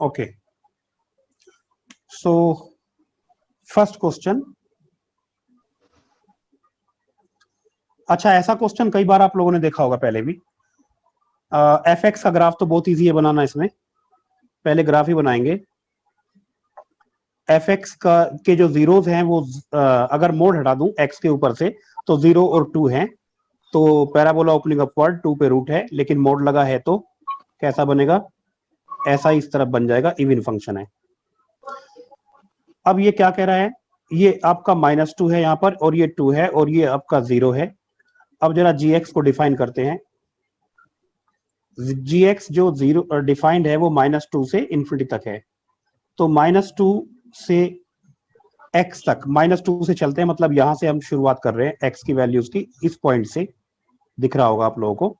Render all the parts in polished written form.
Okay, so first question. अच्छा, ऐसा question कई बार आप लोगों ने देखा होगा पहले भी। एफ एक्स का ग्राफ तो बहुत इजी है बनाना। इसमें पहले ग्राफ ही बनाएंगे। एफ एक्स का के जो जीरोज हैं वो अगर मोड हटा दूं एक्स के ऊपर से तो 0 और 2 हैं। तो पैराबोला ओपनिंग अपवर्ड 2 पे रूट है, लेकिन मोड लगा है तो कैसा बनेगा? ऐसा इस तरफ बन जाएगा, इवन फंक्शन है। अब ये क्या कह रहा है? ये आपका -2 है यहां पर, और ये 2 है, और ये आपका 0 है। अब जरा जी एक्स को डिफाइन करते हैं। जी एक्स जो जीरो डिफाइंड है वो -2 से इन्फिनिटी तक है। तो -2 से x तक, -2 से चलते हैं, मतलब यहां से हम शुरुआत कर रहे हैं x की वैल्यूज की, इस पॉइंट से दिख रहा होगा आप लोगों को।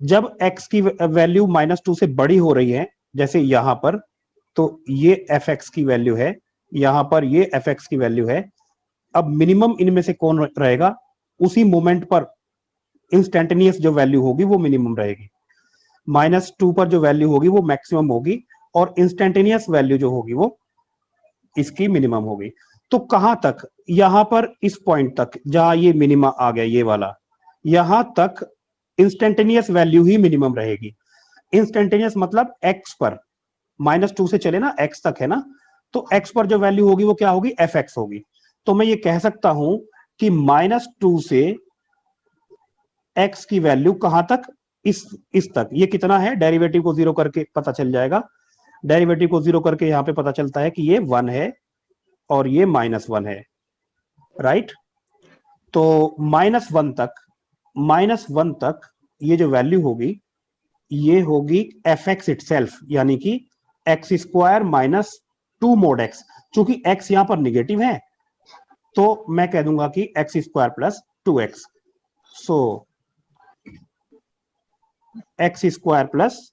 जब x की वैल्यू -2 से बड़ी हो रही है, जैसे यहां पर, तो ये एफ एक्स की वैल्यू है, यहां पर ये एफ एक्स की वैल्यू है। अब मिनिमम इनमें से कौन रहेगा? उसी मोमेंट पर इंस्टेंटेनियस जो वैल्यू होगी वो मिनिमम रहेगी। -2 पर जो वैल्यू होगी वो मैक्सिमम होगी, और इंस्टेंटेनियस वैल्यू जो होगी वो इसकी मिनिमम होगी। तो कहां तक? यहां पर इस पॉइंट तक जहां ये मिनिमा आ गया, ये वाला, यहां तक इंस्टेंटेनियस वैल्यू ही मिनिमम रहेगी। इंस्टेंटेनियस मतलब एक्स पर, -2 से चले ना, एक्स तक है ना, तो एक्स पर जो वैल्यू होगी वो क्या होगी? एफ एक्स होगी। तो मैं ये कह सकता हूं कि -2 से एक्स की वैल्यू कहां तक? इस तक। ये कितना है? डेरिवेटिव को 0 करके पता चल जाएगा। डेरिवेटिव को 0 करके यहां पे पता चलता है कि ये 1 है और ये -1 है, राइट? तो -1 तक ये जो वैल्यू होगी ये होगी एफ एक्स इट सेल्फ, यानी कि एक्स स्क्वायर -2 मोड एक्स। चूंकि एक्स यहां पर निगेटिव है तो मैं कह दूंगा कि एक्स स्क्वायर प्लस 2x। सो एक्स स्क्वायर प्लस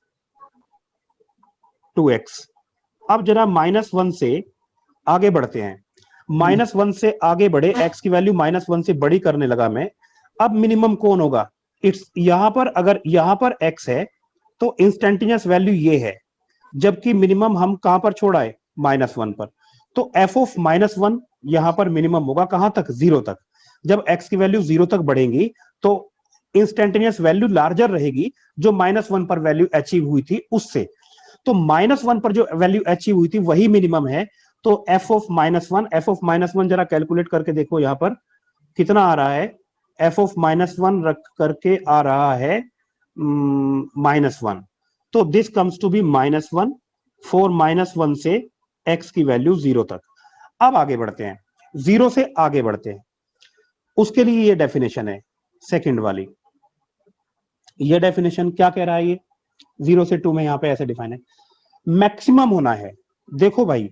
2x। अब जरा -1 से आगे बढ़ते हैं। -1 से आगे बढ़े, x की वैल्यू -1 से बड़ी करने लगा मैं। अब मिनिमम कौन होगा? इट्स यहां पर, अगर यहां पर x है तो इंस्टेंटेनियस वैल्यू ये है, जबकि मिनिमम हम कहां पर छोड़ा है? -1 पर। तो एफ ऑफ -1 यहां पर मिनिमम होगा कहां तक? 0 तक। जब x की वैल्यू 0 तक बढ़ेगी तो इंस्टेंटेनियस वैल्यू लार्जर रहेगी, जो -1 पर वैल्यू अचीव हुई थी उससे। तो -1 पर जो वैल्यू अचीव हुई थी वही मिनिमम है। तो एफ ऑफ -1 जरा कैलकुलेट करके देखो, यहां पर कितना आ रहा है? एफ ऑफ -1 रख करके आ रहा है -1। तो this comes to be -1 for -1 से x की वैल्यू 0 तक। अब आगे बढ़ते हैं, 0 से आगे बढ़ते हैं। उसके लिए ये डेफिनेशन है सेकंड वाली। ये डेफिनेशन क्या कह रहा है? ये 0 से 2 में यहां पे ऐसे डिफाइन है, मैक्सिमम होना है। देखो भाई,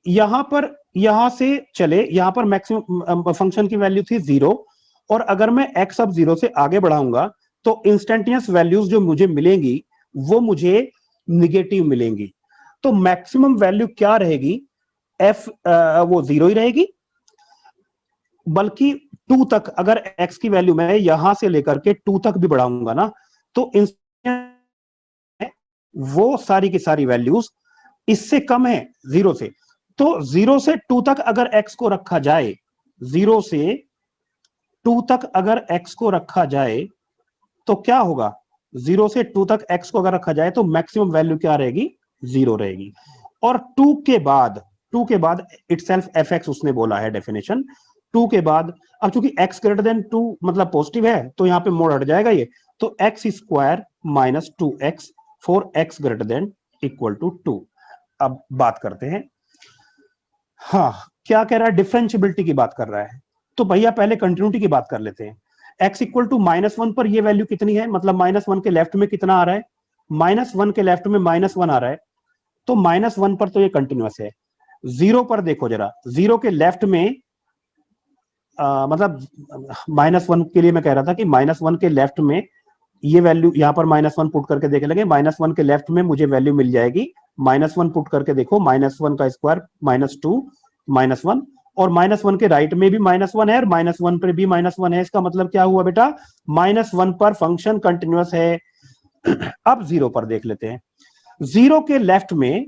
यहां पर, यहां से चले, यहां पर मैक्सिमम फंक्शन की वैल्यू थी 0, और अगर मैं x अब 0 से आगे बढ़ाऊंगा तो इंस्टेंटेनियस वैल्यूज जो मुझे मिलेंगी वो मुझे निगेटिव मिलेंगी। तो मैक्सिमम वैल्यू क्या रहेगी? f वो 0 ही रहेगी, बल्कि 2 तक, अगर x की वैल्यू मैं यहां से लेकर के 2 तक भी बढ़ाऊंगा ना, तो वो सारी की सारी वैल्यूज इससे कम है 0 से। तो 0 से 2 तक अगर x को रखा जाए, 0 से 2 तक अगर x को रखा जाए तो क्या होगा? 0 से 2 तक x को अगर रखा जाए तो मैक्सिमम वैल्यू क्या रहेगी? 0 रहेगी। और 2 के बाद इटसेल्फ एफ एक्स उसने बोला है डेफिनेशन। 2 के बाद, अब चूंकि x ग्रेटर देन 2 मतलब पॉजिटिव है तो यहां पे मोड हट जाएगा ये, तो x square -2x for x greater than equal to 2। अब बात करते हैं, हाँ क्या कह रहा है? डिफरेंशियबिलिटी की बात कर रहा है। तो भैया पहले कंटिन्यूटी की बात कर लेते हैं। x इक्वल टू -1 पर ये वैल्यू कितनी है? मतलब -1 के लेफ्ट में कितना आ रहा है? -1 के लेफ्ट में -1 आ रहा है, तो -1 पर तो ये कंटिन्यूअस है। 0 पर देखो जरा, 0 के लेफ्ट में मतलब -1 के लिए मैं कह रहा था कि -1 के लेफ्ट में ये वैल्यू, यहां पर -1 पुट करके देख लेंगे। -1 के लेफ्ट में मुझे वैल्यू मिल जाएगी, -1 पुट करके देखो, -1 का स्क्वायर -2 -1, और -1 के राइट में भी -1 है और -1 पर भी -1 है। इसका मतलब क्या हुआ बेटा? -1 पर फंक्शन कंटिन्यूअस है। अब 0 पर देख लेते हैं। जीरो के लेफ्ट में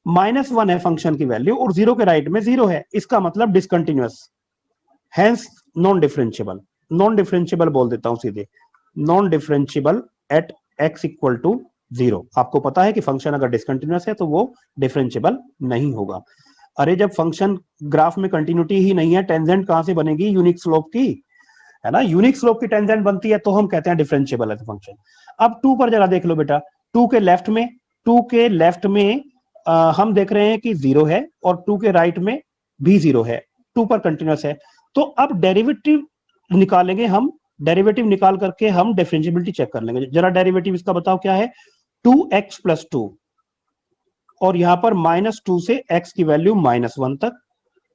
-1 है फंक्शन की वैल्यू और जीरो के राइट में 0 है, इसका मतलब discontinuous, hence non differentiable. Non differentiable बोल देता हूं सीधे, non differentiable at x equal to 0। आपको पता है कि फंक्शन अगर डिसकंटिन्यूअस है तो वो डिफरेंशिएबल नहीं होगा। अरे जब फंक्शन ग्राफ में कंटिन्यूटी ही नहीं है, टेंजेंट कहां से बनेगी यूनिक स्लोप की, है ना, यूनिक स्लोप की टेंजेंट बनती है तो हम कहते हैं डिफरेंशिएबल है फंक्शन। अब 2 पर जरा देख लो बेटा, 2 के लेफ्ट में, 2 के लेफ्ट में हम देख रहे हैं कि 0 है और 2 के राइट में भी 0 है, 2 पर कंटिन्यूअस है। तो अब डेरिवेटिव निकालेंगे हम, डेरिवेटिव निकाल करके हम डिफरेंशिएबिलिटी चेक कर लेंगे। जरा डेरिवेटिव इसका बताओ क्या है, 2x प्लस 2 और यहां पर -2 से x की वैल्यू -1 तक,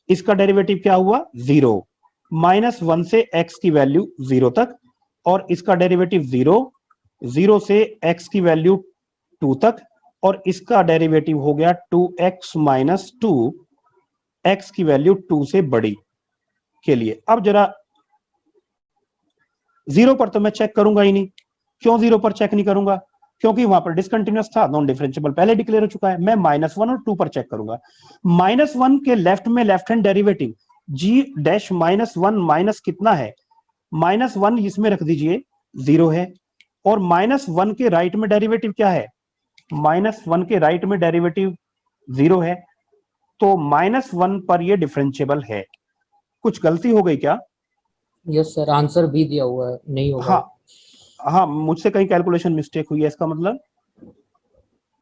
इसका डेरिवेटिव क्या हुआ 0, -1 से x की वैल्यू 0 तक और इसका डेरिवेटिव 0, 0 से x की वैल्यू 2 तक और इसका डेरिवेटिव हो गया 2x माइनस 2, x की वैल्यू 2 से बड़ी के लिए। अब जरा 0 पर तो मैं चेक करूंगा ही नहीं। क्यों 0 पर चेक नहीं करूंगा, क्योंकि वहां पर डिसकंटिन्यूअस था, नॉन डिफरेंशिएबल पहले डिक्लेयर हो चुका है। मैं -1 और 2 पर चेक करूंगा। -1 के लेफ्ट में left hand derivative g dash -1 minus कितना है, -1 इसमें रख दीजिए 0 है और -1 के राइट में डेरिवेटिव क्या है, -1 के राइट में डेरिवेटिव 0 है, तो -1 पर ये डिफरेंशिएबल है। कुछ गलती हो गई क्या? यस सर, आंसर भी दिया हुआ है, नहीं होगा। हाँ हाँ, मुझसे कहीं कैलकुलेशन मिस्टेक हुई है, इसका मतलब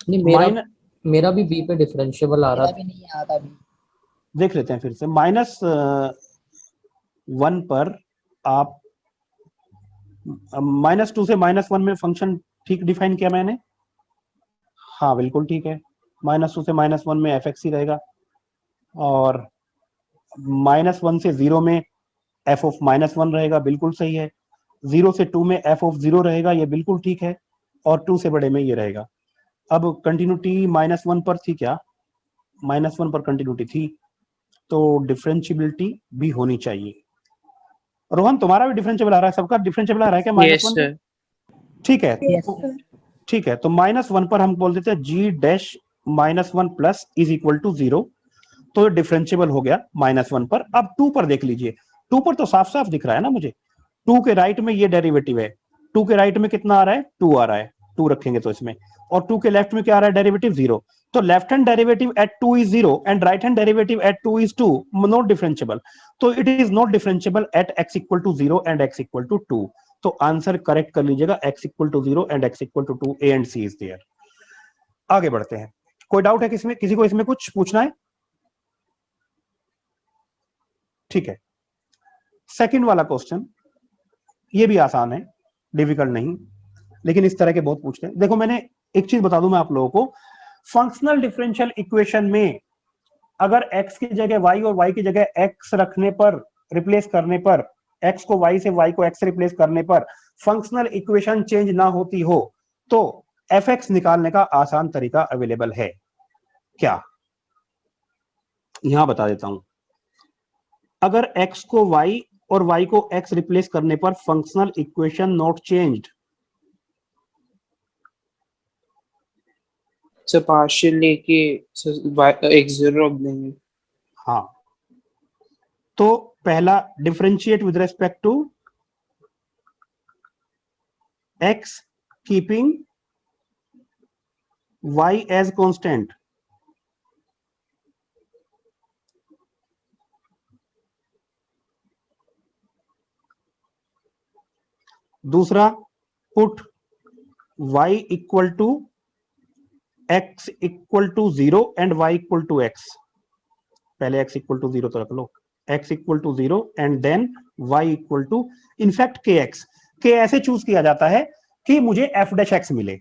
नहीं, मेरा माइन मेरा भी बी पे डिफरेंशिएबल आ रहा मेरा था। भी नहीं आता अभी। देख लेते हैं फिर से। -1 पर आप -2 से -1 में फंक्शन ठीक डिफाइन किया मैंने, हाँ बिल्कुल ठीक है। -2 से -1 में f(x) ही रहेगा और -1 से 0 में f ऑफ -1 रहेगा, बिल्कुल सही है। 0 से 2 में f ऑफ 0 रहेगा, ये बिल्कुल ठीक है और 2 से बड़े में ये रहेगा। अब कंटिन्यूटी -1 पर थी क्या, -1 पर कंटिन्यूटी थी, तो डिफरेंशियबिलिटी भी होनी चाहिए। रोहन तुम्हारा भी डिफरेंशिएबल आ रहा है, सबका डिफरेंशिएबल आ रहा है क्या यस -1 पे? सर। ठीक है, यस तो सर। ठीक है, तो -1 पर हम बोल देते हैं g dash -1 plus is equal to 0, तो डिफरेंशिएबल हो गया -1 पर। अब 2 पर देख लीजिए, 2 पर तो साफ साफ दिख रहा है ना मुझे, 2 के राइट में ये डेरिवेटिव है, 2 के राइट में कितना आ रहा है 2 आ रहा है, 2 रखेंगे तो इसमें, और 2 के लेफ्ट में क्या आ रहा है डेरिवेटिव 0, तो left hand derivative at 2 is 0 and right hand derivative at 2 is 2, not differentiable, तो it is not differentiable at x equal to 0 and x equal to 2। तो आंसर करेक्ट कर लीजिएगा, x equal to 0 and x equal to 2, A and C is there. आगे बढ़ते हैं, कोई doubt है किसी किसी को इसमें कुछ पूछना है? ठीक है, सेकंड वाला क्वेश्चन, ये भी आसान है, डिफिकल्ट नहीं, लेकिन इस तरह के बहुत पूछते हैं। देखो मैंने एक चीज बता दूं मैं आप लोगों को, फंक्शनल डिफरेंशियल इक्वेशन में अगर x की जगह y और y की जगह x रखने पर, रिप्लेस करने पर, x को y से y को x से रिप्लेस करने पर फंक्शनल इक्वेशन चेंज ना होती हो तो f(x) निकालने का आसान तरीका अवेलेबल है क्या? यहां बता देता हूं, अगर x को y और y को x रिप्लेस करने पर functional equation not changed, sir partial लेके x0 रख देंगे। हाँ, तो पहला differentiate with respect to x keeping y as constant, दूसरा put y equal to x equal to 0 and y equal to x, पहले x इक्वल टू 0 तो रख लो, x equal to 0 and then y equal to, in fact kx, k ऐसे choose किया जाता है कि मुझे f(x) मिले,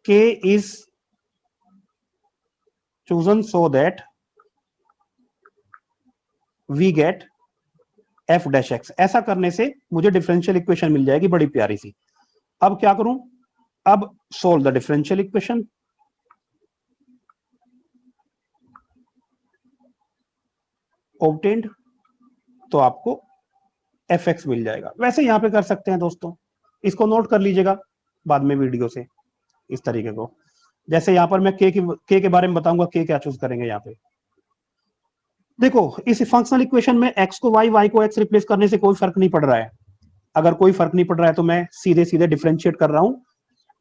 k is chosen so that we get f(x), ऐसा करने से मुझे डिफरेंशियल इक्वेशन मिल जाएगी बड़ी प्यारी सी। अब क्या करूं, अब solve the differential equation, obtained, तो आपको f(x) मिल जाएगा। वैसे यहां पे कर सकते हैं दोस्तों, इसको नोट कर लीजिएगा बाद में वीडियो से, इस तरीके को जैसे यहाँ पर मैं के के बारे में बताऊंगा, के क्या चूज करेंगे यहाँ पे। देखो इस फंक्शनल इक्वेशन में x को y को x रिप्लेस करने से कोई फर्क नहीं पड़ रहा है। अगर कोई फर्क नहीं पड़ रहा है तो मैं सीधे सीधे डिफरेंशिएट कर रहा हूं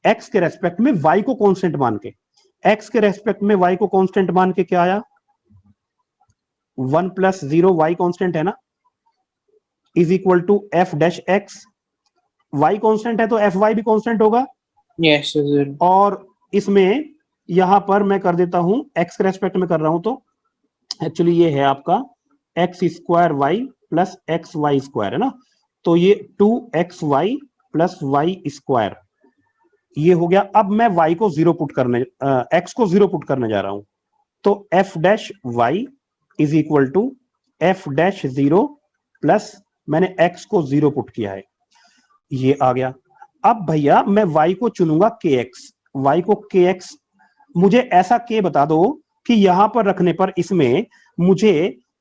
x के रेस्पेक्ट में y को कांस्टेंट मान के। x के रेस्पेक्ट में y को कांस्टेंट मान के क्या आया, 1 + 0 y कांस्टेंट है ना, is equal to f dash x। y constant है तो fy भी कांस्टेंट होगा। Yes, sir. और इसमें यहां पर मैं कर देता हूं, x के रेस्पेक्ट में कर रहा हूं तो एक्चुअली ये है आपका x² प्लस xy² है ना, तो ये 2xy प्लस y², ये हो गया। अब मैं y को जीरो पुट करने x को जीरो पुट करने जा रहा हूं, तो f dash y is equal to f dash 0 plus मैंने x को जीरो पुट किया है, ये आ गया। अब भैया मैं y को चुनूंगा kx, y को kx, मुझे ऐसा k बता दो कि यहां पर रखने पर इसमें मुझे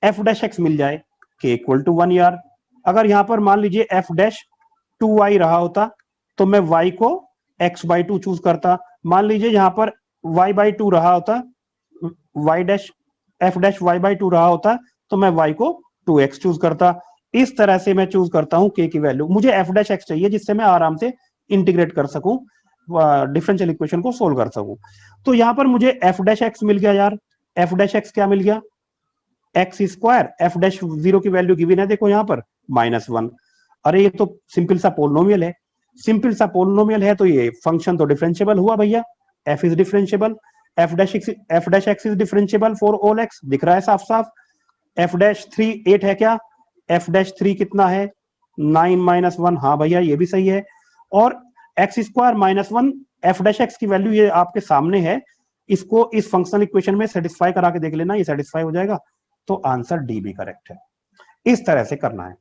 f डैश x मिल जाए, k इक्वल टू 1 यार। अगर यहां पर मान लीजिए f डैश 2y रहा होता तो मैं y को x/2 चूज करता। मान लीजिए यहां पर y/2 रहा होता, y dash f dash y/2 रहा होता तो मैं y को 2x चूज करता। इस तरह से मैं चूज करता हूं k की वैल्यू। मुझे f डैश x चाहिए जिससे मैं आराम से इंटीग्रेट कर सकूं, डिफरेंशियल इक्वेशन को सोल्व कर सकूं। तो यहां पर मुझे f डैश x मिल गया यार। f डैश x क्या मिल गया, x², f डैश 0 की वैल्यू गिवन है देखो यहां पर -1। अरे ये तो सिंपल सा पोलिनोमियल है, सिंपल सा पोलिनोमियल है तो ये फंक्शन तो डिफरेंशिएबल हुआ भैया, f is differentiable, f dash x is differentiable for all x, दिख रहा है साफ साफ। f डैश 3 8 है क्या, f डैश 3 कितना है 9 - 1, हाँ भैया ये भी सही है। और x² -1 f डैश x की वैल्यू ये आपके सामने है, इसको इस फंक्शनल इक्वेशन में सेटिस्फाई करा के देख लेना, ये सेटिस्फाई हो जाएगा, तो आंसर डी भी करेक्ट है। इस तरह से करना है।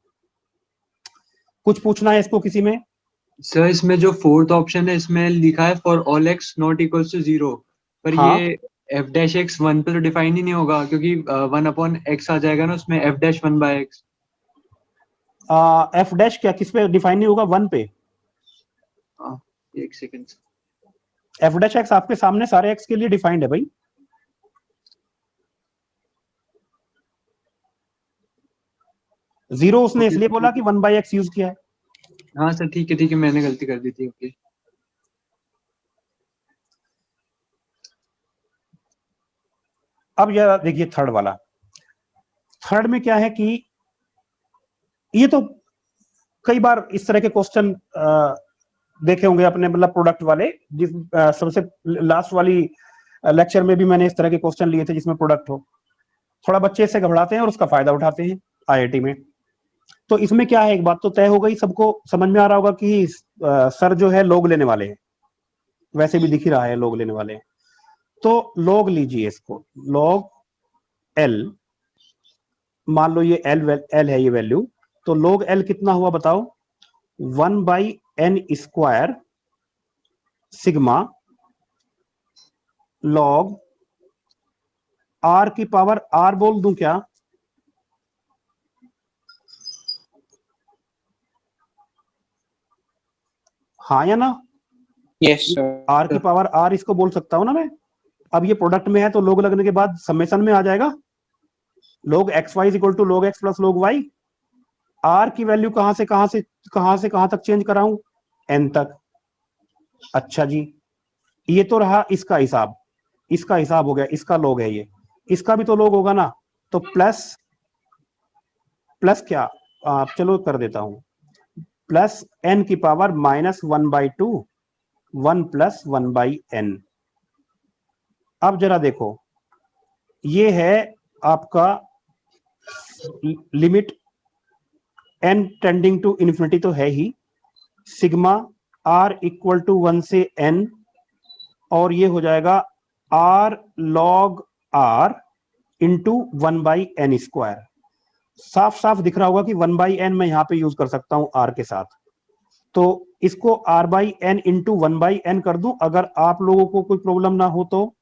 कुछ पूछना है इसको किसी में? सर इसमें जो फोर्थ ऑप्शन है इसमें लिखा है for all x not equal to 0, पर हाँ। ये f डैश x 1 पे तो डिफाइन ही नहीं होगा क्योंकि 1/x आ जाएगा ना उसमें f dash 1/x। f dash क्या किस पे डिफाइन नहीं होगा, 1 पे। एक सेकंड। f डैश x आपके सामने सारे x के लिए डिफाइंड है भाई। जीरो उसने इसलिए बोला कि 1/x यूज किया है। हाँ सर ठीक है मैंने गलती कर दी थी। ओके अब यह देखिए थर्ड वाला, थर्ड में क्या है कि ये तो कई बार इस तरह के क्वेश्चन देखे होंगे अपने, मतलब प्रोडक्ट वाले, जिस सबसे लास्ट वाली लेक्चर में भी मैंने इस तरह के क्वेश्चन लिए थे जिसमें प्रोडक्ट हो। थोड़ा बच्चे इससे घबराते हैं और उसका फायदा उठाते हैं आईआईटी में। तो इसमें क्या है, एक बात तो तय हो गई, सबको समझ में आ रहा होगा कि सर जो है लोग लेने वाले हैं, वैसे भी दिख ही रहा है लोग लेने वाले हैं। तो लोग लीजिए इसको, लॉग एल, मान लो ये एल है ये वैल्यू, तो log L कितना हुआ बताओ, 1/n² सिग्मा log r की पावर r बोल दूं क्या, हाँ या ना? Yes, sir. r की पावर r इसको बोल सकता हूं ना मैं। अब ये प्रोडक्ट में है तो log लगने के बाद समेशन में आ जाएगा, log xy is equal to log x plus log y। r की वैल्यू कहां से कहां तक चेंज कराऊं, n तक। अच्छा जी, ये तो रहा इसका हिसाब, इसका हिसाब हो गया, इसका log है ये, इसका भी तो log होगा ना। तो प्लस क्या, चलो कर देता हूं, प्लस n की पावर -1/2, 1 + 1/n। अब जरा देखो, ये है आपका limit n tending to infinity तो है ही, सिग्मा r इक्वल टू 1 से n, और ये हो जाएगा r log r into 1/n²। साफ साफ दिख रहा होगा कि 1/n मैं यहां पे यूज कर सकता हूं r के साथ, तो इसको r/n इंटू 1/n कर दूं अगर आप लोगों को कोई प्रॉब्लम ना हो तो।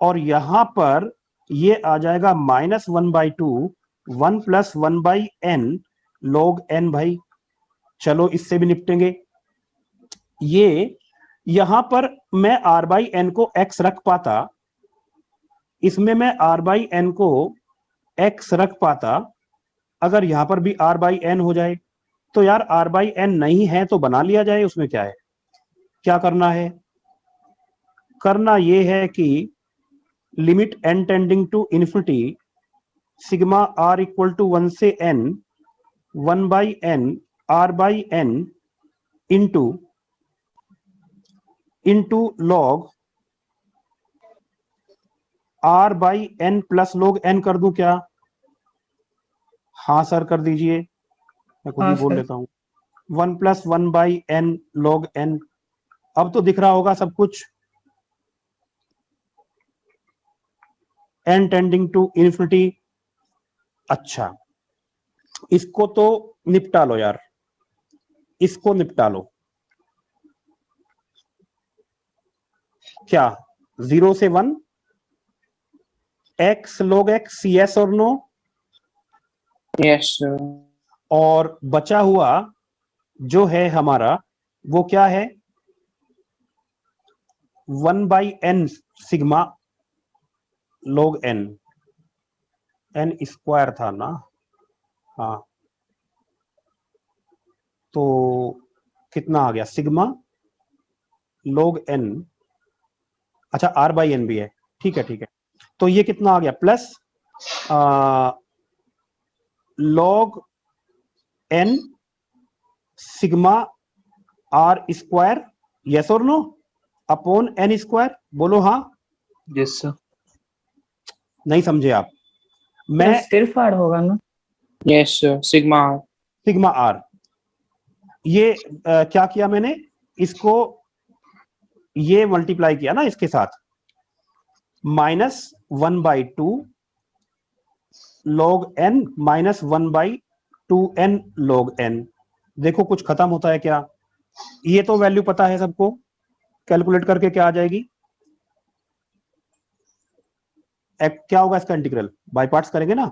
और यहां पर ये आ जाएगा -1/2, 1 + 1/n log n भाई। चलो इससे भी निपटेंगे। ये यहां पर मैं r बाई एन को x रख पाता, इसमें मैं r बाई एन को x रख पाता, अगर यहां पर भी r बाई एन हो जाए तो यार r बाई एन नहीं है तो बना लिया जाए, उसमें क्या है। क्या करना है, करना ये है कि limit n tending to infinity sigma r equal to 1 से n 1 by n r by n into log r by n plus log n कर दूं क्या। हाँ सर कर दीजिए, मैं खुद ही बोल लेता हूं। 1 plus 1 by n log n। अब तो दिख रहा होगा सब कुछ। n tending to infinity. अच्छा, इसको तो निपटा लो यार, इसको निपटा लो। क्या 0 से 1 x log x, yes और नो। Yes, sir. और बचा हुआ जो है हमारा वो क्या है, 1 by n sigma log n, n square था ना। हाँ, तो कितना आ गया सिग्मा log n। अच्छा r बाई एन भी है, ठीक है ठीक है। तो ये कितना आ गया plus log n sigma r square, yes और नो, अपॉन n स्क्वायर। बोलो हाँ। Yes sir. नहीं समझे आप। मैं सिर्फ आर होगा ना। Yes, sir. Sigma R. Sigma r, ये क्या किया मैंने, इसको ये मल्टीप्लाई किया ना इसके साथ, minus 1 by 2 log n minus 1 by 2n log n। देखो कुछ खत्म होता है क्या। ये तो वैल्यू पता है सबको, कैलकुलेट करके क्या आ जाएगी, क्या होगा इसका इंटीग्रल, बाय पार्ट्स करेंगे ना।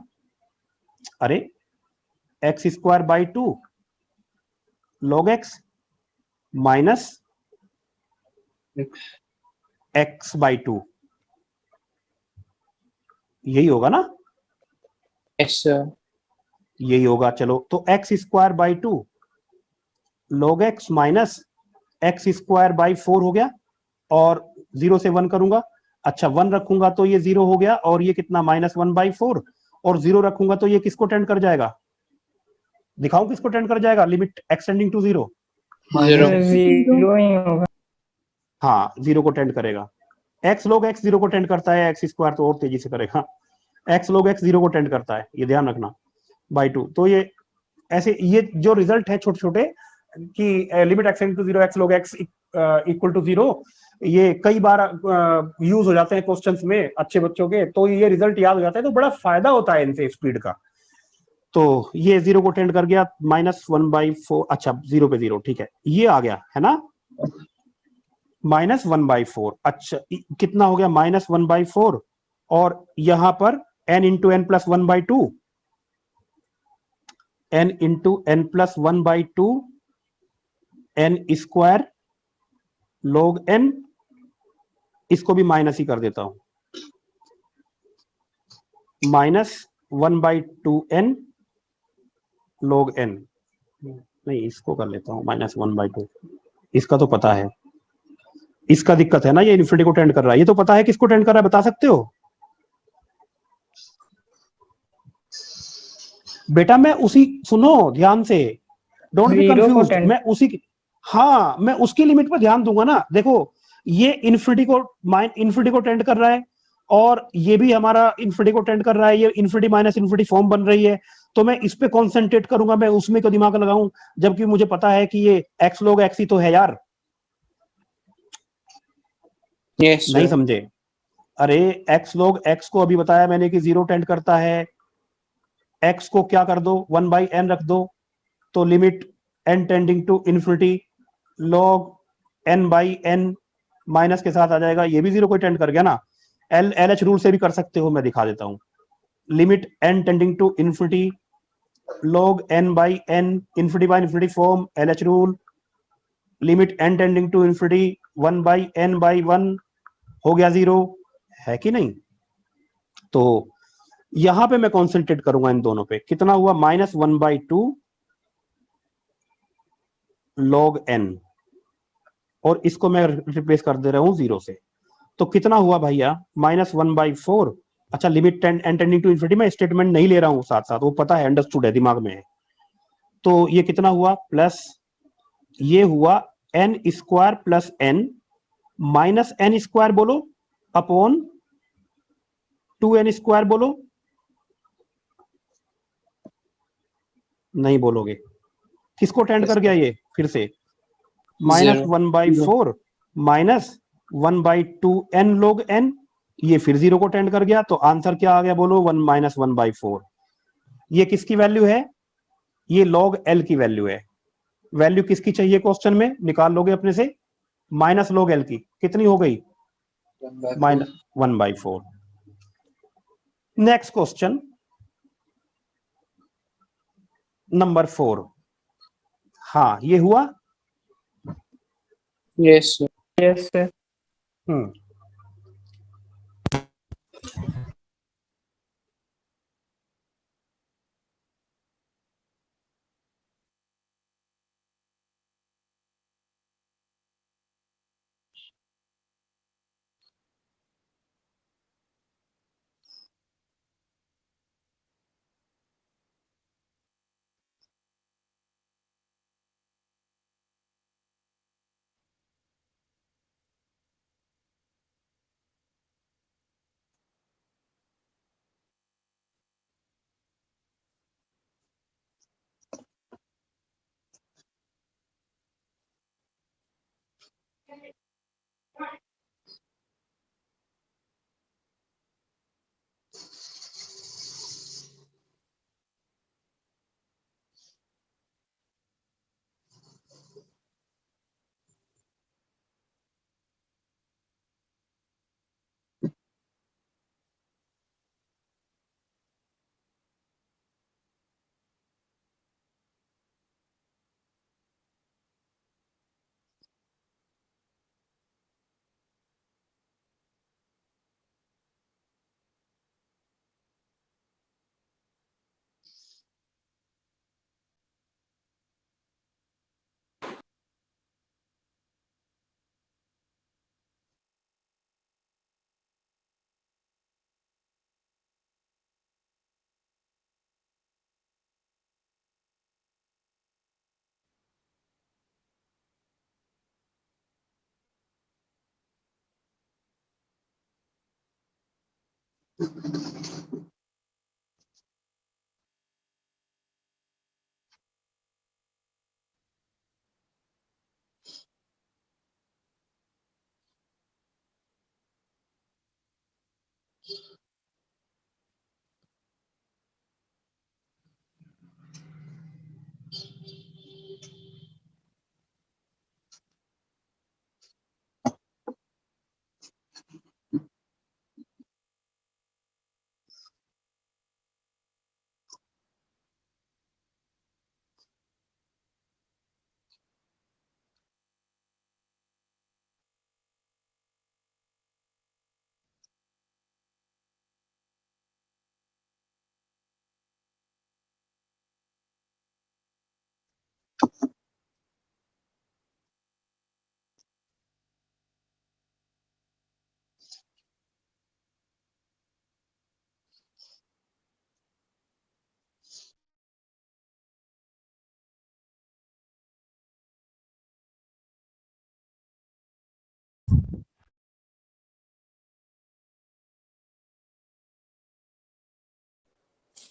अरे x square by 2 log x minus x by 2, यही होगा ना। Yes, sir. यही होगा। चलो तो x square by 2 log x minus x square by 4 हो गया, और 0 से 1 करूंगा। अच्छा 1 रखूंगा तो ये 0 हो गया, और ये कितना माइनस 1 बाई 4, और 0 रखूंगा तो ये किसको टेंड कर जाएगा, दिखाऊं किसको टेंड कर जाएगा, limit extending to 0। Zero. Zero ही होगा। हाँ 0 को टेंड करेगा। एक्स लोग एक्स 0 को टेंड करता है, एक्स स्क्वायर तो और तेजी से करेगा। एक्स लोग एक्स 0 को टेंड करता है, ये ध्यान रखना, बाई 2। तो ये ऐसे, ये जो रिजल्ट है छोटे छोटे कि लिमिट एक्सटेंडिंग टू 0 एक्स लोग एक्स इक्वल टू 0, ये कई बार यूज हो जाते हैं क्वेश्चंस में अच्छे बच्चों के, तो ये रिजल्ट याद हो जाता है, तो बड़ा फायदा होता है इनसे स्पीड का। तो ये 0 को टेंड कर गया, माइनस 1 बाई 4। अच्छा 0 पे 0, ठीक है, ये आ गया है ना, माइनस 1 बाई 4। अच्छा कितना हो गया, माइनस 1 बाई 4, और यहां पर n into n plus 1 by 2, n into n plus 1 by 2 n square log n, इसको भी माइनस ही कर देता हूं, minus 1 by 2n log n। नहीं इसको कर लेता हूं माइनस 1 बाई 2, इसका तो पता है, इसका दिक्कत है ना, ये इन्फिनिटी को टेंड कर रहा है, ये तो पता है किसको टेंड कर रहा है, बता सकते हो बेटा। मैं उसी, सुनो ध्यान से, डोंट बी 0 को कंफ्यूज्ड, टेंड। मैं उसी, हाँ मैं उसकी लिमिट पर ध्यान दूंगा ना। देखो ये इन्फिनिटी को टेंड कर रहा है, और ये भी हमारा इन्फिनिटी को टेंड कर रहा है, ये इन्फिनिटी माइनस इन्फिनिटी फॉर्म बन रही है, तो मैं इस पे कॉन्सेंट्रेट करूंगा, मैं उसमें को दिमाग लगाऊं, जबकि मुझे पता है कि ये एक्स लोग एक्स ही तो है यार। Yes, नहीं sir. समझे। अरे एक्स लोग एक्स को अभी बताया मैंने कि 0 टेंड करता है, एक्स को क्या कर दो 1 बाई एन रख दो, तो limit n tending to infinity log n by n minus के साथ आ जाएगा, ये भी 0 को टेंड कर गया ना। एल एच रूल से भी कर सकते हो, मैं दिखा देता हूं, limit n tending to infinity log n by n, infinity by infinity form, L H rule, limit n tending to infinity 1/n/1 हो गया 0, है कि नहीं? तो यहां पे मैं कॉन्सेंट्रेट करूंगा इन दोनों पे। कितना हुआ? -1/2 log n, और इसको मैं रिप्लेस कर दे रहा हूं 0 से। तो कितना हुआ भैया? -1/4। अच्छा, limit n tending to infinity, मैं स्टेटमेंट नहीं ले रहा हूं साथ साथ, वो पता है, अंडरस्टूड है, दिमाग में है। तो ये कितना हुआ? प्लस ये हुआ n² plus n minus n² बोलो अपॉन 2n² बोलो। नहीं बोलोगे? किसको टेंड कर गया ये? फिर से Zero. -1/4 minus 1/2n log n, ये फिर 0 को टेंड कर गया। तो आंसर क्या आ गया बोलो? 1/4। ये किसकी वैल्यू है? ये log l की वैल्यू है। वैल्यू किसकी चाहिए क्वेश्चन में? निकाल लोगे अपने से। माइनस log l की कितनी हो गई? 1/4। Next question number 4। हाँ, ये हुआ। Yes, sir. Yes sir. हम्म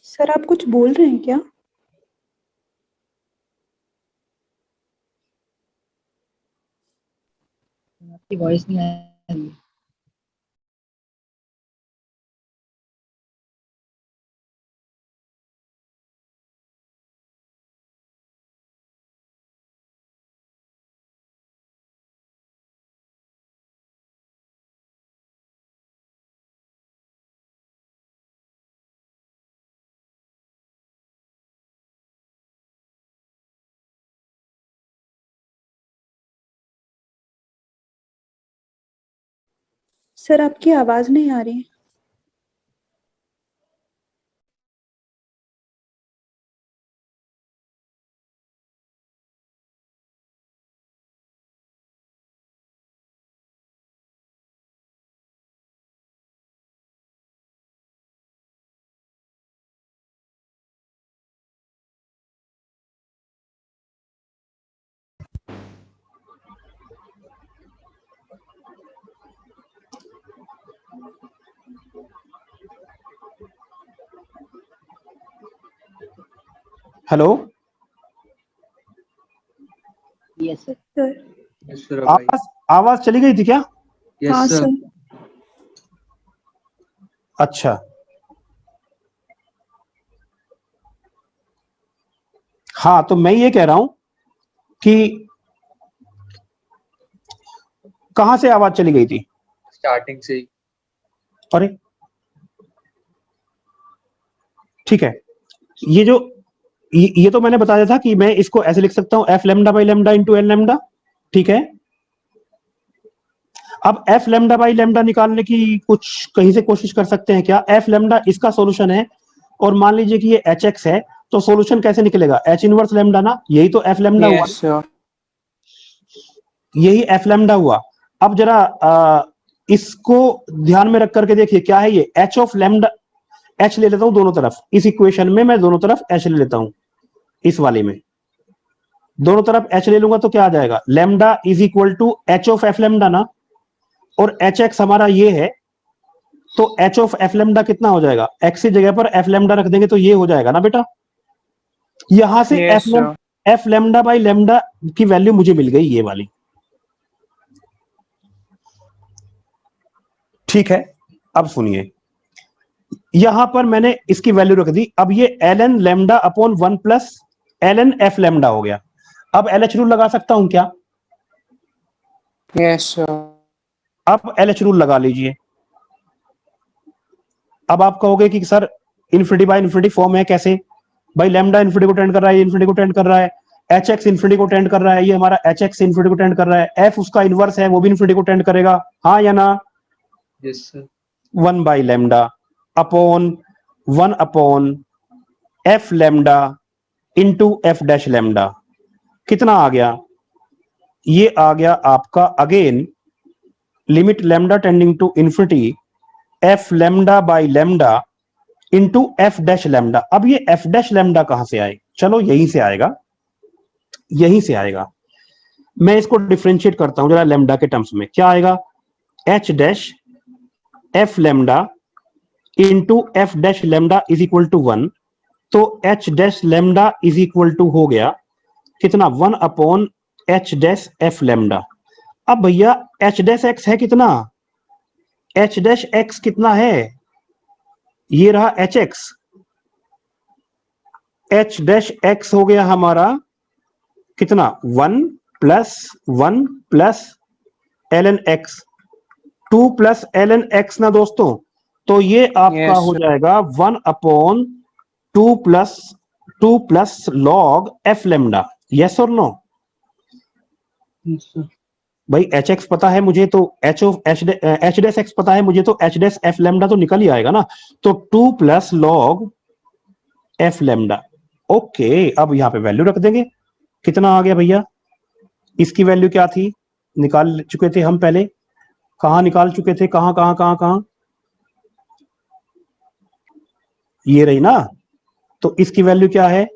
सर आप कुछ बोल रहे हैं क्या? आपकी वॉइस नहीं आ रही। सर आपकी आवाज नहीं आ रही। Hello, yes sir. Sir yes sir भाई। आवाज आवाज चली गई थी क्या? हाँ यस सर। सर। अच्छा, हाँ तो मैं ये कह रहा हूं कि कहां से आवाज चली गई थी? स्टार्टिंग से ही। अरे ठीक है, ये जो ये तो मैंने बताया था कि मैं इसको ऐसे लिख सकता हूं, F lambda by lambda into L lambda. ठीक है, अब एफ लेमडा बाई लेमडा निकालने की कुछ कहीं से कोशिश कर सकते हैं क्या? एफ लेमडा इसका सॉल्यूशन है और मान लीजिए कि ये एच एक्स है, तो सॉल्यूशन कैसे निकलेगा? एच इनवर्स लेमडा ना, यही तो एफ लेमडा हुआ, Yes, sir. यही एफ लेमडा हुआ। अब जरा इसको ध्यान में रख करके देखिए क्या है ये, एच ऑफ लेमडा। एच ले लेता हूं दोनों तरफ, इस इक्वेशन में मैं दोनों तरफ एच ले लेता हूं, इस वाले में दोनों तरफ एच ले लूंगा तो क्या आ जाएगा? Lambda is equal to h of f lambda ना, और एच एक्स हमारा ये है, तो एच ऑफ एफ लेमडा कितना हो जाएगा? एक्स की जगह पर एफ लेमडा रख देंगे तो ये हो जाएगा ना बेटा। यहां से Yes, sir. F lambda by lambda की वैल्यू मुझे मिल गई, ये वाली। ठीक है, अब सुनिए, यहां पर मैंने इसकी वैल्यू रख दी। अब ये l n lambda upon 1 plus l n f lambda हो गया। अब एल एच रूल लगा सकता हूं क्या? Yes, sir. अब एल एच रूल लगा लीजिए। अब आप कहोगे कि sir infinity by infinity form है, कैसे भाई? लेमडा इन्फिनिटी को टेंड कर रहा है, इन्फिनिटी को टेंड कर रहा है, एच एक्स इन्फिनिटी को टेंड कर रहा है, ये हमारा एच एक्स इन्फिनिटी को टेंड कर रहा है, एफ उसका इनवर्स है, वो भी इन्फिनिटी को टेंड करेगा, हाँ या ना? Yes sir. 1 by lambda upon 1 upon f lambda into f dash lambda. कितना आ गया? ये आ गया आपका again limit lambda tending to infinity f lambda by lambda into f dash lambda. अब ये एफ डैश लेमडा कहां से आए? चलो यहीं से आएगा, यहीं से आएगा। मैं इसको डिफरेंशिएट करता हूं जरा लेमडा के टर्म्स में, क्या आएगा? H dash f lambda into f dash lambda is equal to 1। तो h dash lambda is equal to हो गया कितना? 1 upon h dash f lambda. अब भैया एच डैश एक्स है कितना? एच डैश एक्स कितना है? ये रहा h x. H dash x हो गया हमारा कितना? 1 plus 1 plus l n x, 2 plus l n x ना दोस्तों, तो ये आपका Yes, हो sir. जाएगा 1 upon 2 plus log F lambda. Yes और नो? Yes sir. भाई एच एक्स पता है मुझे, तो H of H dash x पता है मुझे, तो एच डैश एफ लेमडा तो निकल ही आएगा ना। तो 2 plus log F lambda. Okay, अब यहां पे वैल्यू रख देंगे। कितना आ गया भैया? इसकी वैल्यू क्या थी? निकाल चुके थे हम पहले। कहां निकाल चुके थे? कहां कहां कहां कहां? ये रही ना। तो इसकी वैल्यू क्या है?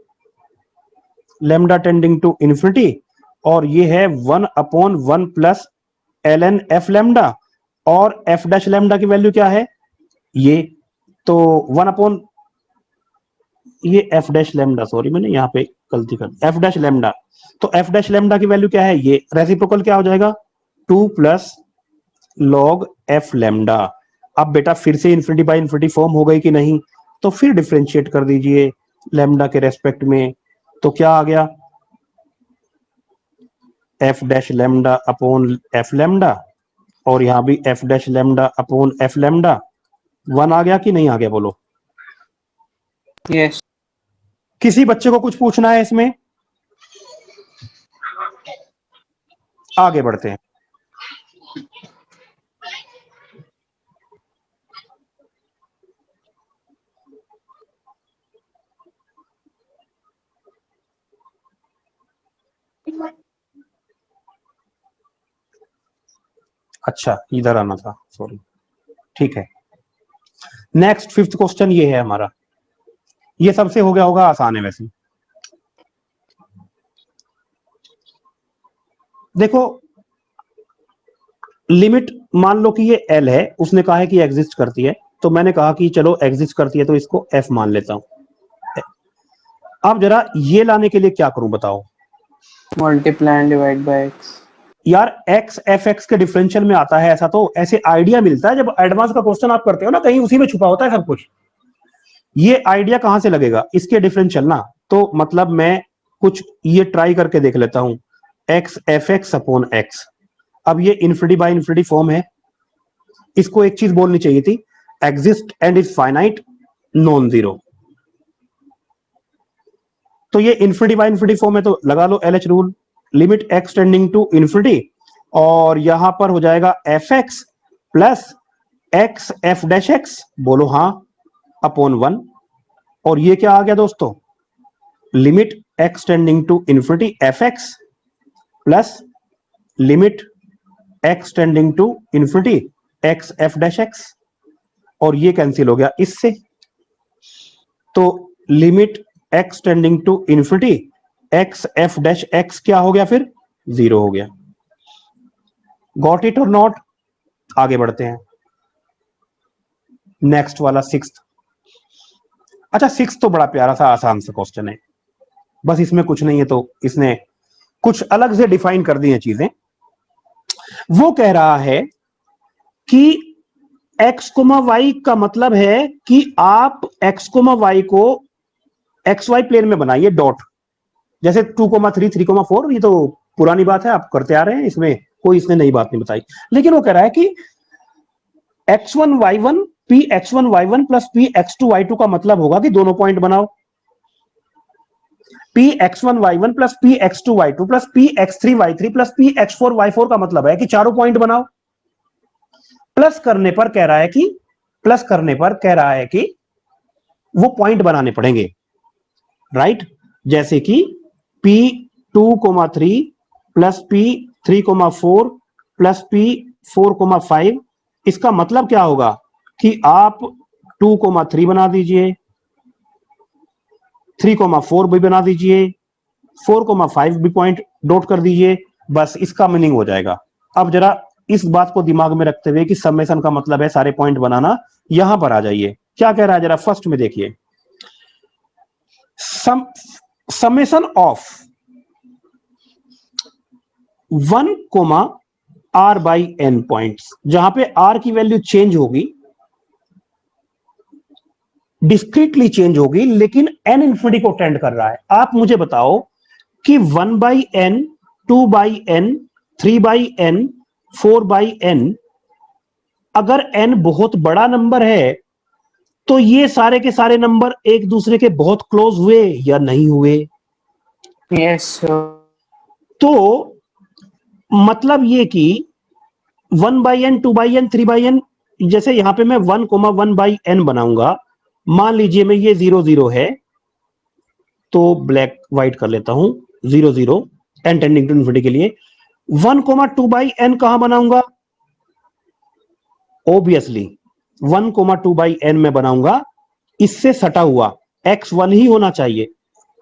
लेमडा टेंडिंग टू इन्फिनिटी, और ये है 1 upon 1 plus l n f lambda, और एफ डैश लेमडा की वैल्यू क्या है? ये तो 1 अपॉन ये एफ डैश लेमडा, सॉरी मैंने यहाँ पे गलती कर, एफ डैश लेमडा। तो एफ डैश लेमडा की वैल्यू क्या है? ये रेसिप्रोकल क्या हो जाएगा? 2 प्लस लॉग एफ लेमडा। अब बेटा फिर से इन्फिनिटी बाय इन्फिनिटी फॉर्म हो गई कि नहीं? तो फिर डिफरेंशिएट कर दीजिए लेमडा के रेस्पेक्ट में, तो क्या आ गया? F dash lambda upon f lambda, और यहां भी F dash lambda upon f lambda. 1 आ गया कि नहीं आ गया? बोलो। Yes. किसी बच्चे को कुछ पूछना है इसमें? आगे बढ़ते हैं। अच्छा इधर आना था, सॉरी। ठीक है, नेक्स्ट फिफ्थ क्वेश्चन ये है हमारा, ये सबसे हो गया होगा आसान है वैसे। देखो लिमिट मान लो कि ये एल है, उसने कहा है कि एग्जिस्ट करती है, तो मैंने कहा कि चलो एग्जिस्ट करती है तो इसको एफ मान लेता हूं। अब जरा ये लाने के लिए क्या करूं बताओ multiply and divide by x. यार। एक्स एफ एक्स के डिफरेंशियल में आता है ऐसा, तो ऐसे आइडिया मिलता है जब एडवांस का क्वेश्चन आप करते हो ना, कहीं उसी में छुपा होता है सब कुछ। ये आइडिया कहां से लगेगा, इसके डिफरेंशियल ना, तो मतलब मैं कुछ ये ट्राई करके देख लेता हूं, x F x upon x. अब ये इन्फिनिटी बाय इन्फिनिटी फॉर्म है, इसको एक चीज बोलनी चाहिए थी, exist and is finite non zero. तो ये इन्फिनिटी बाय इन्फिनिटी फॉर्म है, तो लगा लो LH rule, limit x tending to infinity, और यहां पर हो जाएगा f x plus x f dash x, बोलो हाँ, अपॉन 1। और ये क्या आ गया दोस्तों, limit x tending to infinity f x plus limit x tending to infinity x f dash x, और ये कैंसिल हो गया इससे, तो limit x tending to infinity x f dash x क्या हो गया फिर, 0 हो गया। गॉट इट और नॉट? आगे बढ़ते हैं, नेक्स्ट वाला सिक्स्थ। अच्छा सिक्स्थ तो बड़ा प्यारा सा आसान सा क्वेश्चन है, बस इसमें कुछ नहीं है, तो इसने कुछ अलग से डिफाइन कर दी हैं चीजें। वो कह रहा है कि एक्स कोमा वाई का मतलब है कि आप एक्स कोमा वाई को एक्स वाई प्लेन में बनाइए डॉट, जैसे 2,3 3,4, ये तो पुरानी बात है, आप करते आ रहे हैं, इसमें कोई इसने नई बात नहीं बताई। लेकिन वो कह रहा है कि x1 y1 p x1 y1 plus p x2 y2 का मतलब होगा कि दोनों पॉइंट बनाओ, p x1 y1 plus p x2 y2 plus p x3 y3 plus p x4 y4 का मतलब है कि चारों पॉइंट बनाओ। प्लस करने पर कह रहा है कि वो पॉइंट बनाने पड़ेंगे, राइट? जैसे कि p2,3 plus p3,4 plus p4,5, इसका मतलब क्या होगा कि आप 2,3 बना दीजिए, 3,4 भी बना दीजिए, 4,5 भी पॉइंट डॉट कर दीजिए, बस इसका मीनिंग हो जाएगा। अब जरा इस बात को दिमाग में रखते हुए कि समेशन का मतलब है सारे पॉइंट बनाना, यहां पर आ जाइए, क्या कह रहा है जरा फर्स्ट में देखिए, summation of 1 comma r by n points, जहां पे r की वैल्यू चेंज होगी, डिस्क्रीटली चेंज होगी, लेकिन n इंफिनिटी को टेंड कर रहा है। आप मुझे बताओ कि 1 by n, 2 by n, 3 by n, 4 by n, अगर n बहुत बड़ा नंबर है तो ये सारे के सारे नंबर एक दूसरे के बहुत क्लोज हुए या नहीं हुए? Yes sir. तो मतलब ये कि 1 by n, 2 by n, 3 by n, जैसे यहां पे मैं 1,1 बाई एन बनाऊंगा, मान लीजिए मैं ये 0 0 है, तो ब्लैक व्हाइट कर लेता हूं, 0 0 एन टेंडिंग टू इन्फिनिटी के लिए। 1,2 बाई एन कहां बनाऊंगा? ऑब्वियसली 1,2 बाई एन में बनाऊंगा, इससे सटा हुआ x1 ही होना चाहिए,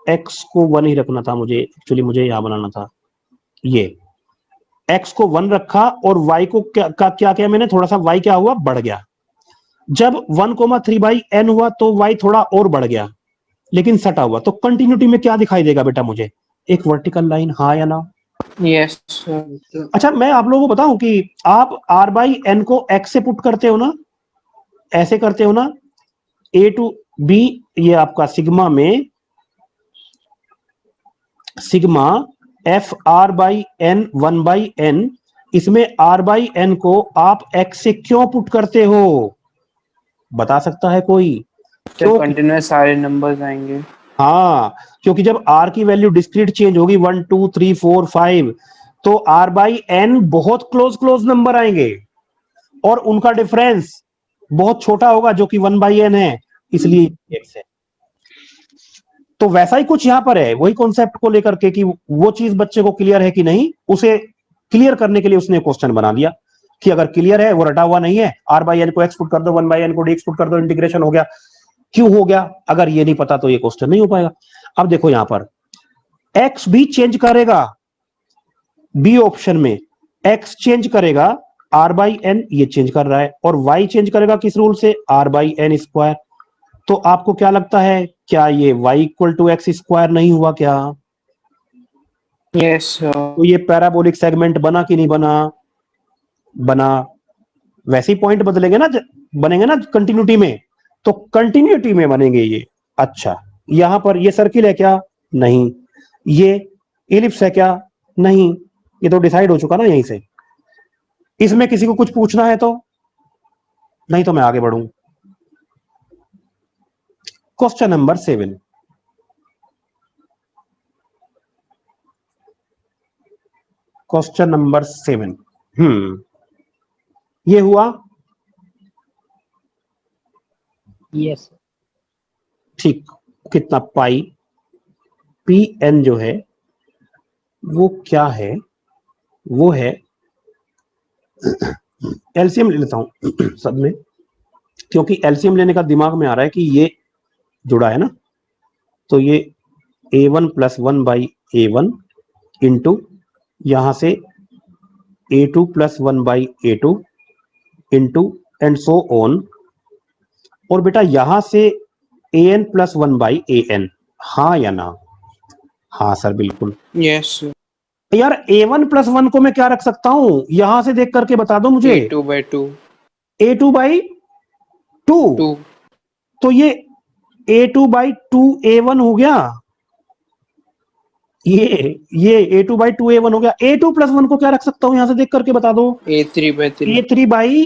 x को 1 ही रखना था मुझे, एक्चुअली मुझे यहां बनाना था, ये x को 1 रखा और y को क्या किया मैंने, थोड़ा सा y क्या हुआ, बढ़ गया। जब 1,3 बाई एन हुआ तो y थोड़ा और बढ़ गया, लेकिन सटा हुआ। तो कंटिन्यूटी में क्या दिखाई देगा बेटा मुझे, एक वर्टिकल लाइन, हाँ या ना? Yes sir. अच्छा मैं आप लोगों को बताऊं कि आप r बाई एन को x से पुट करते हो ना, ऐसे करते हो ना, a टू b, ये आपका सिग्मा में sigma f r by n 1 by n, इसमें r बाई एन को आप x से क्यों पुट करते हो, बता सकता है कोई? तो कंटिन्यूअस सारे नंबर्स आएंगे। हाँ, क्योंकि जब r की वैल्यू डिस्क्रीट चेंज होगी 1 2 3 4 5, तो r बाई एन बहुत क्लोज नंबर आएंगे और उनका डिफरेंस बहुत छोटा होगा जो कि 1 बाई एन है, इसलिए x है। तो वैसा ही कुछ यहां पर है, वही कॉन्सेप्ट को लेकर के कि वो चीज बच्चे को क्लियर है कि नहीं, उसे क्लियर करने के लिए उसने क्वेश्चन बना दिया। कि अगर क्लियर है वो रटा हुआ नहीं है, r बाई एन को x पुट कर दो, 1 बाई एन को dx पुट कर दो, इंटीग्रेशन हो गया। क्यों हो गया? अगर ये नहीं पता तो ये क्वेश्चन नहीं हो पाएगा। अब देखो यहां पर x भी चेंज करेगा, बी ऑप्शन में x चेंज करेगा, r बाई एन ये चेंज कर रहा है, और y चेंज करेगा किस रूल से? r by n square. तो आपको क्या लगता है, क्या ये y equal to x square नहीं हुआ क्या? Yes sir. तो ये पैराबोलिक सेगमेंट बना कि नहीं बना? बना। वैसे ही पॉइंट बदलेंगे ना, बनेंगे ना कंटिन्यूटी में, तो कंटिन्यूटी में बनेंगे ये। अच्छा, यहां पर ये सर्किल है क्या? नहीं। ये इलिप्स है क्या? नहीं। ये तो डिसाइड हो चुका ना यहीं से। इसमें किसी को कुछ पूछना है तो? नहीं तो मैं आगे बढ़ूं। Question number 7। Question number 7। ये हुआ। Yes sir. ठीक। कितना? पाई पी एन जो है वो क्या है? वो है, एलसीएम ले लेता हूं सब में, क्योंकि एलसीएम लेने का दिमाग में आ रहा है कि ये जुड़ा है ना, तो ये a1 plus 1 by a1 into यहां से a2 plus 1 by a2 into and so on, और बेटा यहां से an प्लस 1 बाई an। हाँ या ना? हाँ सर बिल्कुल। Yes sir. यार a1 प्लस 1 को मैं क्या रख सकता हूं, यहां से देख करके बता दो मुझे। A2 by 2 a2 by 2। 2 तो ये a2 बाई 2 a1 हो गया, ये a2 बाई 2 a1 हो गया। a2 प्लस 1 को क्या रख सकता हूं, यहां से देख करके बता दो। A3 by 3 a3 by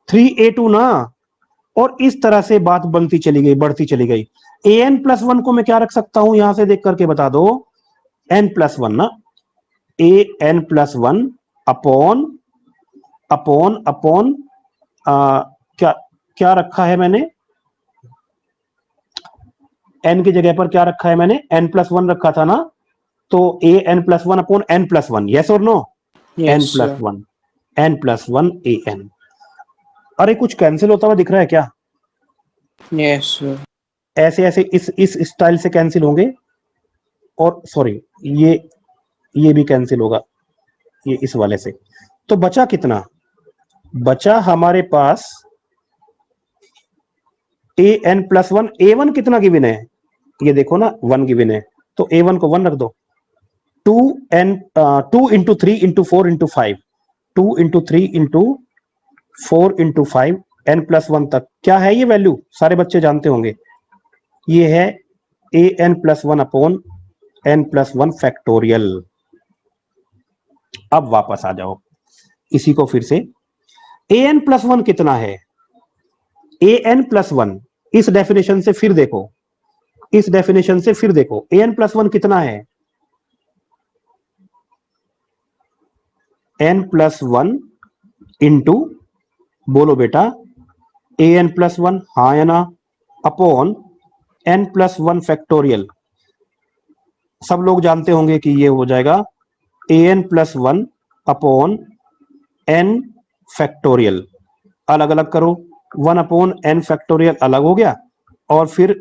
3 a2 ना, और इस तरह से बात बनती चली गई, बढ़ती चली गई। an प्लस 1 को मैं क्या रख सकता हूं, यहां से देख करके बता दो। n प्लस 1 ना, an plus 1 upon upon upon क्या क्या रखा है मैंने, n की जगह पर क्या रखा है मैंने, n प्लस 1 रखा था ना, तो an plus 1 upon n plus 1। Yes और no? n yes plus sir 1, n plus 1 an। अरे कुछ कैंसिल होता हुआ दिख रहा है क्या? यस सर ऐसे ऐसे इस स्टाइल से कैंसिल होंगे, और सॉरी ये भी कैंसिल होगा, ये इस वाले से। तो बचा कितना? बचा हमारे पास an प्लस 1। a1 कितना गिवन है, ये देखो ना 1 गिवन है, तो a1 को 1 रख दो। 2 into 3 into 4 into 5, 2 into 3 into 4 into 5, n plus 1 तक क्या है ये वैल्यू, सारे बच्चे जानते होंगे। ये है an plus 1 upon n plus 1 factorial. अब वापस आ जाओ इसी को फिर से। an प्लस 1 कितना है? an प्लस 1 इस डेफिनेशन से फिर देखो, इस डेफिनेशन से फिर देखो, an प्लस 1 कितना है? n प्लस 1 इंटू, बोलो बेटा, an प्लस 1, हाँ या ना, अपॉन n प्लस 1 फैक्टोरियल। सब लोग जानते होंगे कि ये हो जाएगा an plus 1 upon n factorial. अलग अलग करो, 1 अपॉन n फैक्टोरियल अलग हो गया, और फिर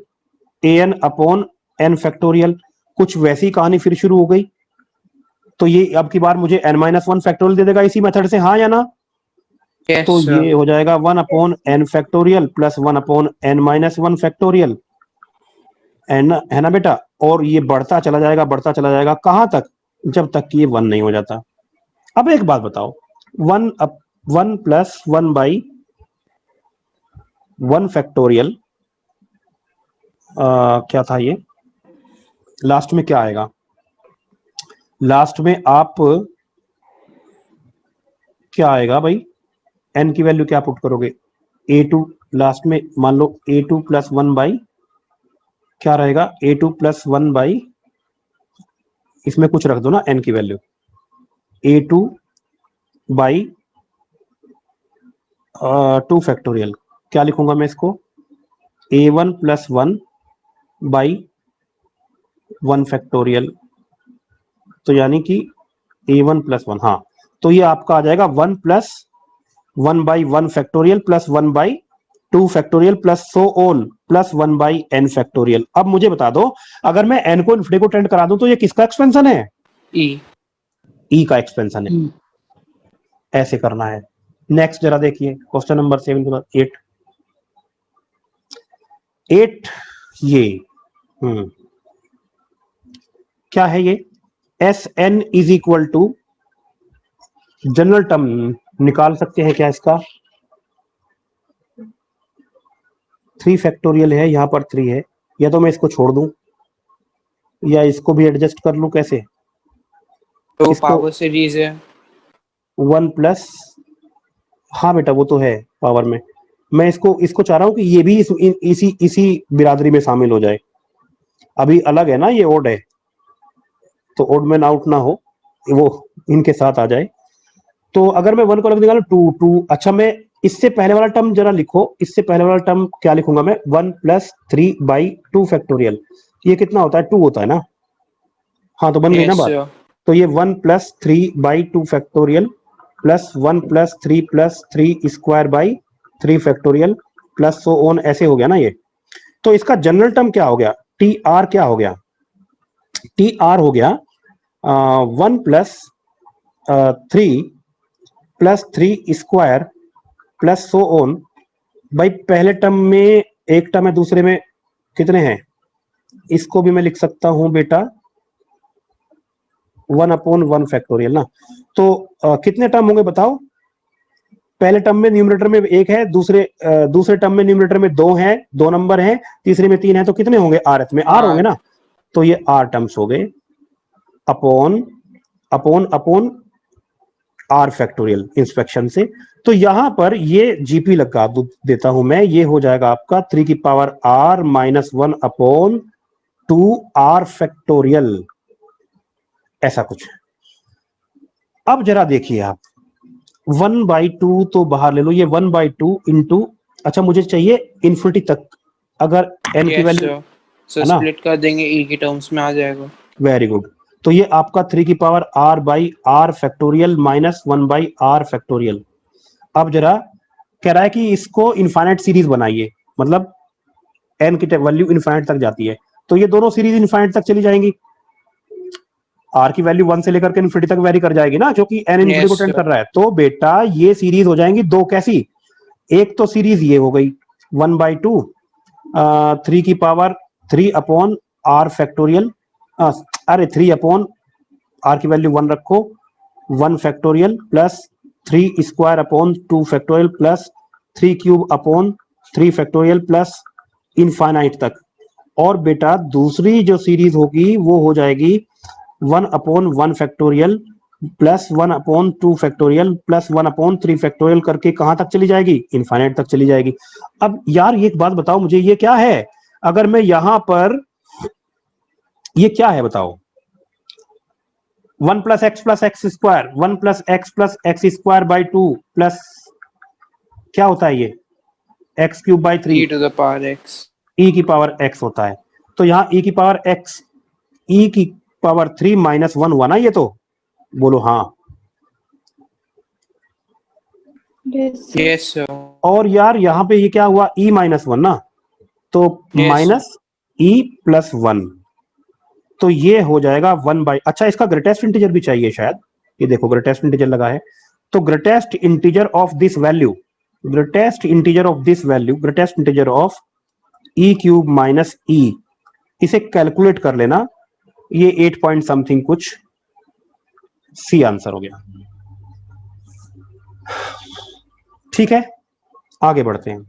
an अपॉन n फैक्टोरियल। कुछ वैसी कहानी फिर शुरू हो गई। तो ये अब की बार मुझे n माइनस 1 फैक्टोरियल दे देगा इसी मेथड से, हाँ या ना? यस तो ये सर हो जाएगा 1 upon n factorial plus 1 upon n minus 1 factorial, है ना बेटा? और ये बढ़ता चला जाएगा, बढ़ता चला जाएगा, कहां तक? जब तक कि ये 1 नहीं हो जाता। अब एक बात बताओ, 1 प्लस 1 बाई 1 फैक्टोरियल, क्या था ये, लास्ट में क्या आएगा? लास्ट में आप क्या आएगा भाई, n की वैल्यू क्या पुट करोगे? a2 लास्ट में, मान लो a2 प्लस 1 बाई क्या रहेगा, a2 प्लस 1 बाई, इसमें कुछ रख दो ना n की वैल्यू, a2 बाई 2 फैक्टोरियल। क्या लिखूंगा मैं इसको? a1 प्लस 1 बाई 1 फैक्टोरियल, तो यानी कि a1 प्लस 1। हाँ, तो ये आपका आ जाएगा 1 plus 1/1 factorial plus 1/2 factorial plus so on plus 1/n factorial. अब मुझे बता दो, अगर मैं n को इन्फिनिटी को टेंड करा दूं तो ये किसका एक्सपेंशन है? ई e का एक्सपेंशन है। ऐसे करना है। नेक्स्ट जरा देखिए क्वेश्चन नंबर 7 के बाद 8 ये क्या है ये? S n is equal to general term निकाल सकते हैं क्या इसका? 3 फैक्टोरियल है, यहां पर 3 है, या तो मैं इसको छोड़ दूं या इसको भी एडजस्ट कर लूं। कैसे? तो इसको पावर सीरीज है 1 प्लस, हाँ बेटा वो तो है पावर में। मैं इसको चाह रहा हूं कि ये भी इसी बिरादरी में शामिल हो जाए। अभी अलग है ना, ये ओड है, तो ओड में आउट ना हो, वो इनके साथ आ जाए। तो अगर मैं 1 को अलग निकालूं 2, अच्छा मैं इससे पहले वाला टर्म जरा लिखो। इससे पहले वाला टर्म क्या लिखूंगा मैं? 1 प्लस 3/2 फैक्टोरियल। ये कितना होता है? 2 होता है ना? हाँ, तो बन गई ना यस बात। तो ये 1 plus 3/2 factorial plus 1 plus 3 square by 3 factorial plus so on, ऐसे हो गया ना ये। तो इसका जनरल टर्म क्या हो गया? टी आर क्या हो गया? टी आर हो गया 1 plus 3 square plus so on भाई। पहले टर्म में एक टर्म है, दूसरे में कितने हैं? इसको भी मैं लिख सकता हूं बेटा 1/1 फैक्टोरियल ना। तो कितने टर्म होंगे बताओ? पहले टर्म में न्यूमरेटर में 1 है, दूसरे टर्म में न्यूमरेटर में 2 है, 2 नंबर है, तीसरे में 3 है, तो कितने होंगे? आर में आर होंगे ना। तो ये आर टर्म्स हो गए upon upon upon r factorial inspection से। तो यहां पर ये जीपी लगा देता हूं मैं, ये हो जाएगा आपका 3 की power r minus 1 upon 2r factorial, ऐसा कुछ। अब जरा देखिए आप 1/2 तो बाहर ले लो, ये 1/2 इंटू, अच्छा मुझे चाहिए इन्फिनिटी तक, अगर n की वैल्यू सो है ना, स्प्लिट कर देंगे ई की टर्म्स में आ जाएगा। Very good. तो ये आपका 3 की power r/r factorial minus 1/r factorial. अब जरा कह रहा है कि इसको इनफाइनाइट सीरीज बनाइए, मतलब n की वैल्यू इनफाइनाइट तक जाती है, तो ये दोनों सीरीज इनफाइनाइट तक चली जाएंगी। r की वैल्यू 1 से लेकर के इन्फिनिटी तक वेरी कर जाएगी ना, जो कि n इन्फिनिटी को टेंड कर रहा है। तो बेटा ये सीरीज हो जाएंगी दो। कैसी? एक तो सीरीज ये हो गई 1/2 3 की पावर 3 अपॉन r फैक्टोरियल, अरे 3 अपॉन r की वैल्यू 1 रखो, 1 factorial plus 3 square upon 2 factorial plus 3 cube upon 3 factorial plus infinite तक। और बेटा दूसरी जो सीरीज होगी वो हो जाएगी 1/1 factorial plus 1/2 factorial plus 1/3 factorial करके कहां तक चली जाएगी? इनफाइनाइट तक चली जाएगी। अब यार ये एक बात बताओ मुझे, ये क्या है? अगर मैं यहां पर, ये क्या है बताओ? 1 plus x square, 1 plus x square by 2 plus क्या होता है ये? X cube by 3 e to the power x, e की पावर एक्स होता है। तो यहाँ ई की पावर एक्स, ई की पावर 3 माइनस 1 हुआ ना ये, तो बोलो हाँ। यस सर, और यार यहाँ पे ये क्या हुआ? ई माइनस 1 ना, तो Yes. माइनस ई प्लस 1, तो ये हो जाएगा 1/, अच्छा इसका ग्रेटेस्ट इंटीजर भी चाहिए शायद, ये देखो ग्रेटेस्ट इंटीजर लगा है। तो greatest integer of this value, greatest integer of this value, greatest integer of e cube minus e, इसे कैलकुलेट कर लेना, ये 8 पॉइंट समथिंग कुछ, सी आंसर हो गया। ठीक है, आगे बढ़ते हैं।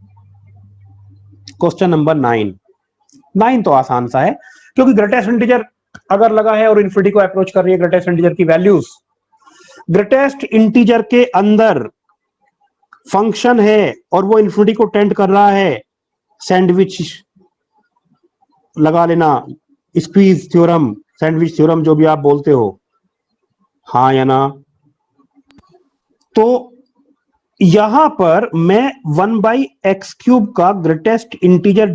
क्वेश्चन नंबर 9 तो आसान सा है, क्योंकि ग्रेटेस्ट इंटीजर अगर लगा है और इन्फिनिटी को अप्रोच कर रही है ग्रेटेस्ट इंटीजर की वैल्यूज, ग्रेटेस्ट इंटीजर के अंदर फंक्शन है और वो इन्फिनिटी को टेंड कर रहा है, सैंडविच लगा लेना, स्क्वीज थ्योरम, सैंडविच थ्योरम, जो भी आप बोलते हो, हाँ या ना। तो यहां पर मैं 1/x³ का ग्रेटेस्ट इंटीजर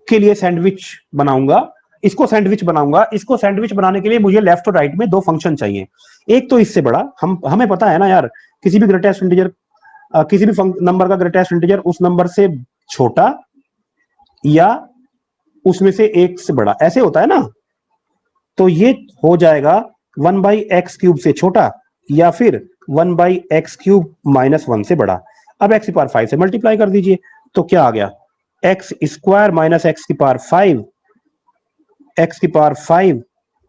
के लिए सैंडविच बनाऊंगा, इसको सैंडविच बनाऊंगा। इसको सैंडविच बनाने के लिए मुझे लेफ्ट और राइट में दो फंक्शन चाहिए। एक तो इससे बड़ा, हमें पता है ना यार, किसी भी ग्रेटेस्ट इंटीजर, किसी भी नंबर का ग्रेटेस्ट इंटीजर उस नंबर से छोटा या उसमें से एक से बड़ा, ऐसे होता है ना। तो ये हो जाएगा 1/x³ से छोटा या फिर 1/x³ - 1 से बड़ा। अब x⁵ से मल्टीप्लाई कर दीजिए, तो क्या आ गया, x² - x⁵, x⁵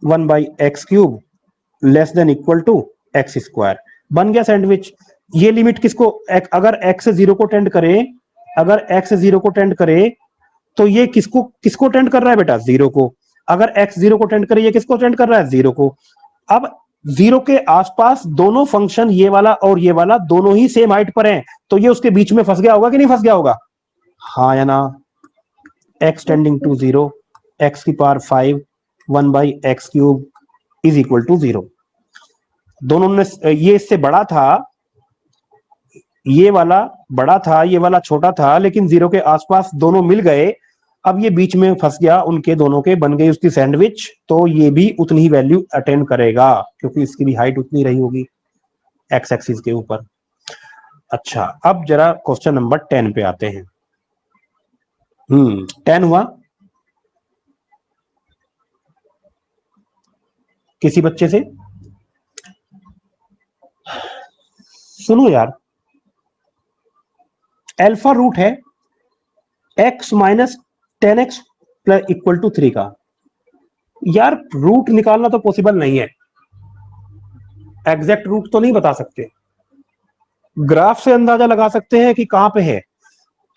1/x³ less than equal to x²। बन गया सैंडविच। ये लिमिट किसको, अगर x 0 को टेंड करे, अगर x 0 को टेंड करे तो ये किसको टेंड कर रहा है बेटा, 0 को। अगर x 0 को टेंड करे, ये किसको टेंड कर रहा है, 0 को। अब 0 के आसपास दोनों फंक्शन, ये वाला और ये वाला, दोनों ही सेम हाइट पर हैं, तो ये उसके बीच में फंस गया होगा कि नहीं फंस गया होगा, हाँ या ना। x tending to 0, x⁵ 1/x³ is equal to 0। दोनों ने, ये इससे बड़ा था, ये वाला बड़ा था, ये वाला छोटा था, लेकिन 0 के आसपास दोनों मिल गए। अब ये बीच में फंस गया, उनके दोनों के बन गई उसकी सैंडविच। तो ये भी उतनी ही वैल्यू अटेंड करेगा, क्योंकि इसकी भी हाइट उतनी रही होगी एक्स एक्सिस के ऊपर। अच्छा, अब जरा क्वेश्चन नंबर 10 पे आते हैं। 10 हुआ किसी बच्चे से? सुनो यार, अल्फा रूट है x - 10x इक्वल टू 3 का। यार रूट निकालना तो पॉसिबल नहीं है, एग्जैक्ट रूट तो नहीं बता सकते, ग्राफ से अंदाजा लगा सकते हैं कि कहां पे है।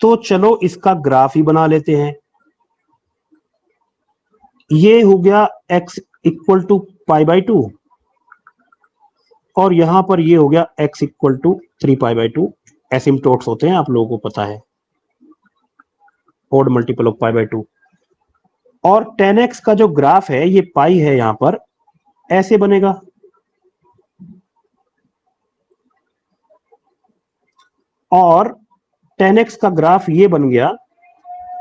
तो चलो इसका ग्राफ ही बना लेते हैं। ये हो गया x इक्वल टू π/2 और यहां पर ये हो गया x इक्वल टू 3π/2। एसिम्पटोट्स होते हैं, आप लोगों को पता है, ओड मल्टीपल ऑफ π/2। और 10x का जो ग्राफ है, ये पाई है यहां पर, ऐसे बनेगा। और 10x का ग्राफ ये बन गया।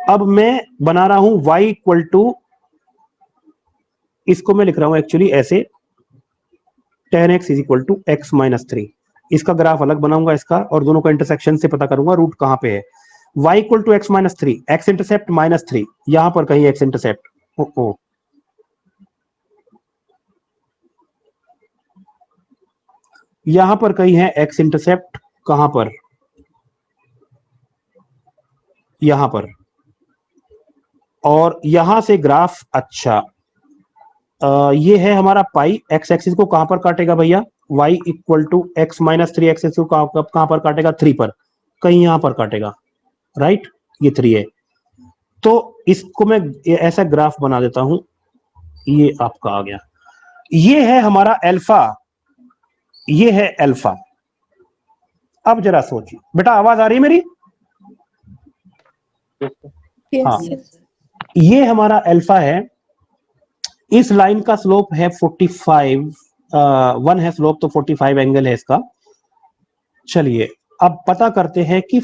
अब मैं बना रहा हूं y इक्वल टू, इसको मैं लिख रहा हूं एक्चुअली ऐसे, 10x is equal to x - 3। इसका ग्राफ अलग बनाऊंगा इसका, और दोनों का इंटरसेक्शन से पता करूंगा रूट कहां पे है। y equal to x - 3, x intercept -3, यहां पर कहीं x इंटरसेप्ट, ओ यहां पर कहीं है x इंटरसेप्ट, कहां पर, यहां पर। और यहां से ग्राफ, अच्छा ये है हमारा पाई। एक्स एक्सिस को कहां पर काटेगा भैया, y equal to x - 3 axis को कहां पर काटेगा, 3 पर, कहीं यहां पर काटेगा, राइट, ये 3 है। तो इसको मैं ऐसा ग्राफ बना देता हूं, ये आपका आ गया। ये है हमारा अल्फा, ये है अल्फा। अब जरा सोचिए बेटा, आवाज आ रही है मेरी? हाँ, यस ये हमारा अल्फा है। इस लाइन का स्लोप है 45, 1 है स्लोप, तो 45 एंगल है इसका। चलिए अब पता करते हैं कि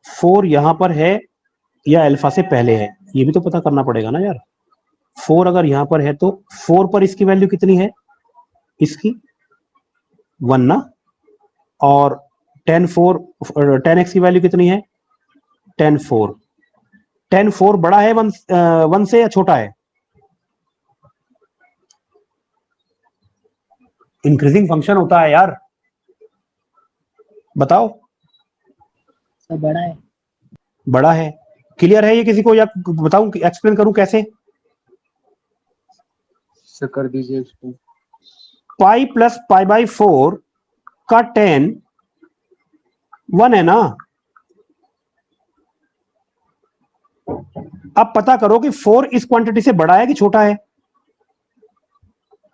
4 यहां पर है या अल्फा से पहले है, ये भी तो पता करना पड़ेगा ना यार। 4 अगर यहां पर है तो 4 पर इसकी वैल्यू कितनी है, इसकी 1 ना। और 10x की वैल्यू कितनी है, 10 4 बड़ा है 1 से या छोटा है? इंक्रीजिंग फंक्शन होता है यार, बताओ। सब बड़ा है। बड़ा है, क्लियर है ये किसी को, या बताऊं, एक्सप्लेन करूं कैसे? कर दीजिए इसको। पाई प्लस π/4 का 10 1 है ना। अब पता करो कि 4 इस क्वांटिटी से बड़ा है कि छोटा है।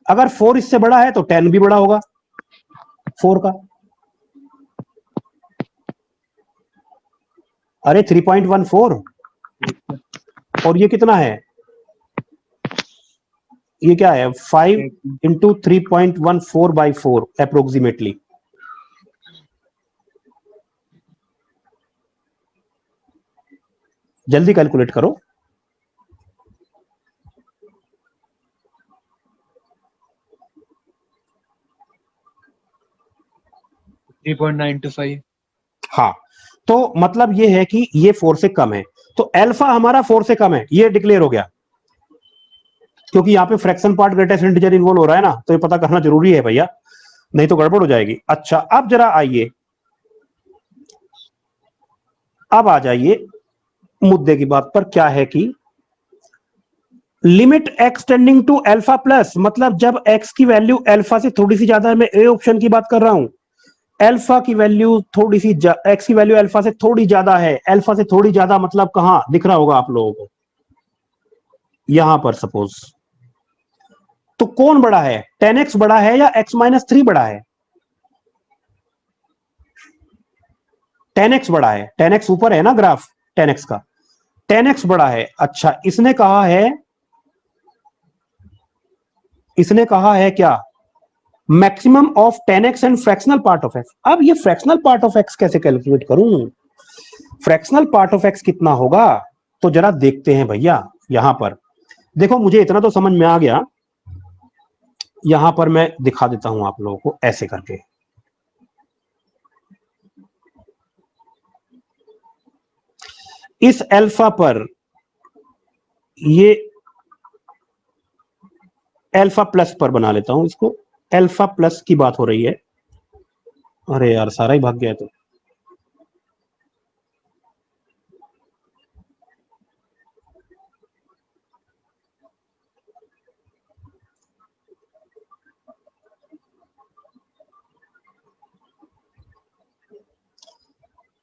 अगर 4 इससे बड़ा है तो 10 भी बड़ा होगा 4 का। अरे 3.14, और ये कितना है, ये क्या है, 5 इंटू 3.14/4 अप्रोक्सीमेटली। जल्दी कैलकुलेट करो। 3.925। हाँ, तो मतलब ये है कि ये 4 से कम है, तो अल्फा हमारा 4 से कम है, ये डिक्लेयर हो गया, क्योंकि यहाँ पे fraction part greatest integer involve हो रहा है ना, तो ये पता करना जरूरी है भैया, नहीं तो गड़बड़ हो जाएगी। अच्छा, अब जरा आइए, अब आ जाइए मुद्दे की बात पर। क्या है कि limit x tending to alpha plus, मतलब जब एक्स की वैल्यू अल्फा से थोड़ी सी ज्यादा है, मैं ए ऑप्शन की बात कर रहा हूं, अल्फा की वैल्यू थोड़ी सी एक्स की वैल्यू अल्फा से थोड़ी ज्यादा है, अल्फा से थोड़ी ज्यादा मतलब कहां दिख रहा होगा आप लोगों को, यहां पर सपोज, तो कौन बड़ा है, 10x बड़ा है या x-3 बड़ा है? 10x बड़ा है, 10x ऊपर है ना ग्राफ 10x का, 10x बड़ा है। अच्छा, इसने कहा है क्या, maximum of 10x and fractional part of x। अब ये फ्रैक्शनल पार्ट ऑफ x कैसे कैलकुलेट करूं, फ्रैक्शनल पार्ट ऑफ x कितना होगा, तो जरा देखते हैं भैया। यहां पर देखो, मुझे इतना तो समझ में आ गया, यहां पर मैं दिखा देता हूं आप लोगों को ऐसे करके। इस अल्फा पर ये अल्फा प्लस पर बना लेता हूं इसको, अल्फा प्लस की बात हो रही है। अरे यार, सारा ही भाग गया तो।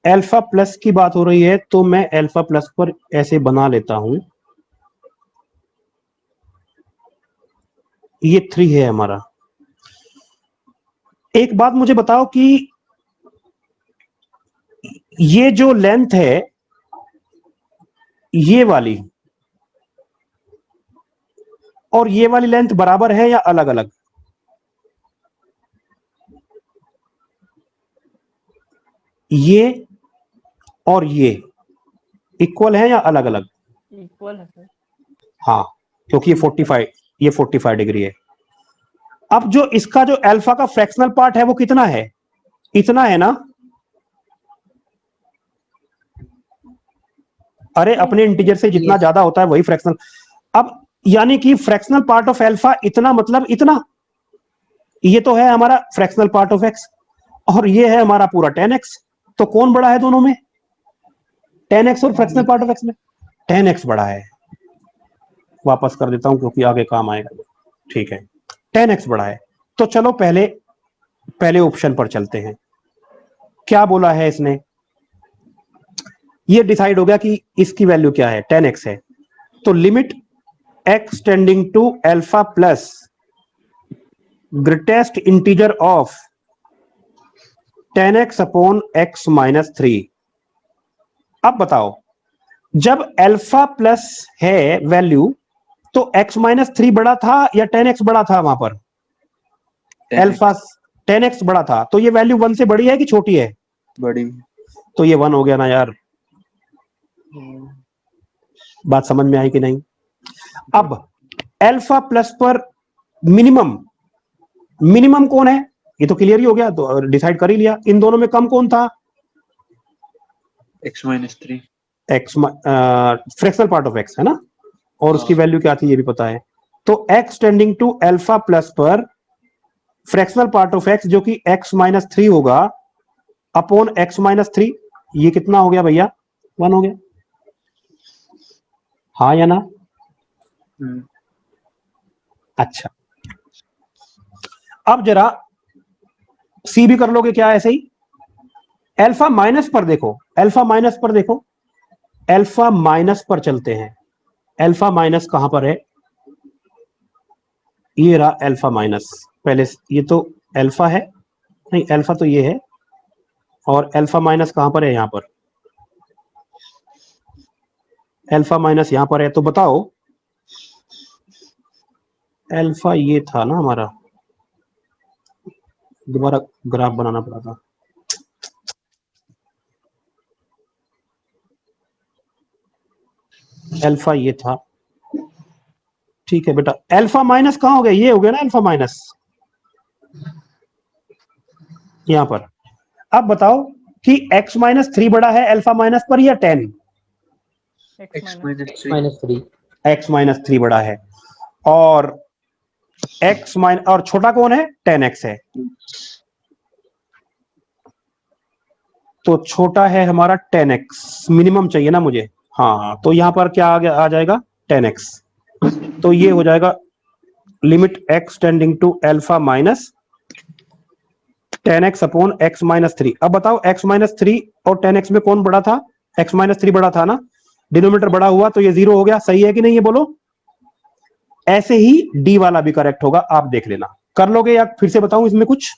अल्फा प्लस की बात हो रही है, तो मैं अल्फा प्लस पर ऐसे बना लेता हूं, ये 3 है हमारा। एक बात मुझे बताओ कि ये जो लेंथ है, ये वाली और ये वाली लेंथ बराबर है या अलग अलग? ये और ये इक्वल है या अलग अलग? इक्वल है सर। हाँ, क्योंकि ये 45 डिग्री है। अब जो इसका जो अल्फा का फ्रैक्शनल पार्ट है वो कितना है, इतना है ना? अरे अपने इंटीजर से जितना ज्यादा होता है वही फ्रैक्शनल। अब यानी कि फ्रैक्शनल पार्ट ऑफ अल्फा इतना, मतलब इतना, ये तो है हमारा फ्रैक्शनल पार्ट ऑफ एक्स, और ये है हमारा पूरा 10x, तो कौन बड़ा है दोनों में, 10x और फ्रैक्शनल पार्ट ऑफ एक्स में 10x बड़ा है। वापस कर देता हूं क्योंकि आगे काम आएगा। ठीक है, 10x बड़ा है। तो चलो पहले ऑप्शन पर चलते हैं। क्या बोला है इसने, ये डिसाइड हो गया कि इसकी वैल्यू क्या है, 10x है, तो limit x tending to alpha plus greatest integer of 10x upon x-3। अब बताओ, जब अल्फा प्लस है वैल्यू, तो x-3 बड़ा था या 10x बड़ा था? वहां पर अल्फा 10x बड़ा था, तो ये वैल्यू 1 से बड़ी है कि छोटी है? बड़ी। तो ये 1 हो गया ना यार, बात समझ में आई कि नहीं? अब अल्फा प्लस पर मिनिमम कौन है, ये तो क्लियर ही हो गया, तो डिसाइड कर ही लिया। इन दोनों में कम कौन था, x-3। X, fractional part of x है ना, और उसकी वैल्यू क्या थी ये भी पता है। तो x tending to alpha plus पर फ्रैक्शनल पार्ट ऑफ x जो कि x-3 होगा अपॉन x-3, ये कितना हो गया भैया, 1 हो गया, हाँ या ना? अच्छा, अब जरा सी भी कर लोगे क्या ऐसे ही? अल्फा माइनस पर देखो, अल्फा माइनस पर चलते हैं। अल्फा माइनस कहां पर है, ये रहा अल्फा माइनस। पहले ये तो अल्फा है, नहीं अल्फा तो ये है, और अल्फा माइनस कहां पर है, यहां पर अल्फा माइनस यहां पर है। तो बताओ, अल्फा ये था ना हमारा, दोबारा ग्राफ बनाना पड़ा था। अल्फा ये था, ठीक है बेटा, अल्फा माइनस कहां हो गया, ये हो गया ना अल्फा माइनस, यहां पर अब बताओ कि x माइनस 3 बड़ा है अल्फा माइनस पर या 10? x minus 3 -3 x माइनस 3 बड़ा है और x माइनस और छोटा कौन है? 10x है। तो छोटा है हमारा 10x, मिनिमम चाहिए ना मुझे। हाँ, तो यहां पर क्या आ जाएगा? 10x। तो ये हो जाएगा limit x tending to alpha minus 10x upon x minus 3। अब बताओ x माइनस 3 और 10x में कौन बड़ा था? x माइनस 3 बड़ा था ना, डिनोमिनेटर बड़ा हुआ तो ये 0 हो गया। सही है कि नहीं ये बोलो? ऐसे ही डी वाला भी करेक्ट होगा, आप देख लेना। कर लोगे या फिर से बताऊं इसमें कुछ?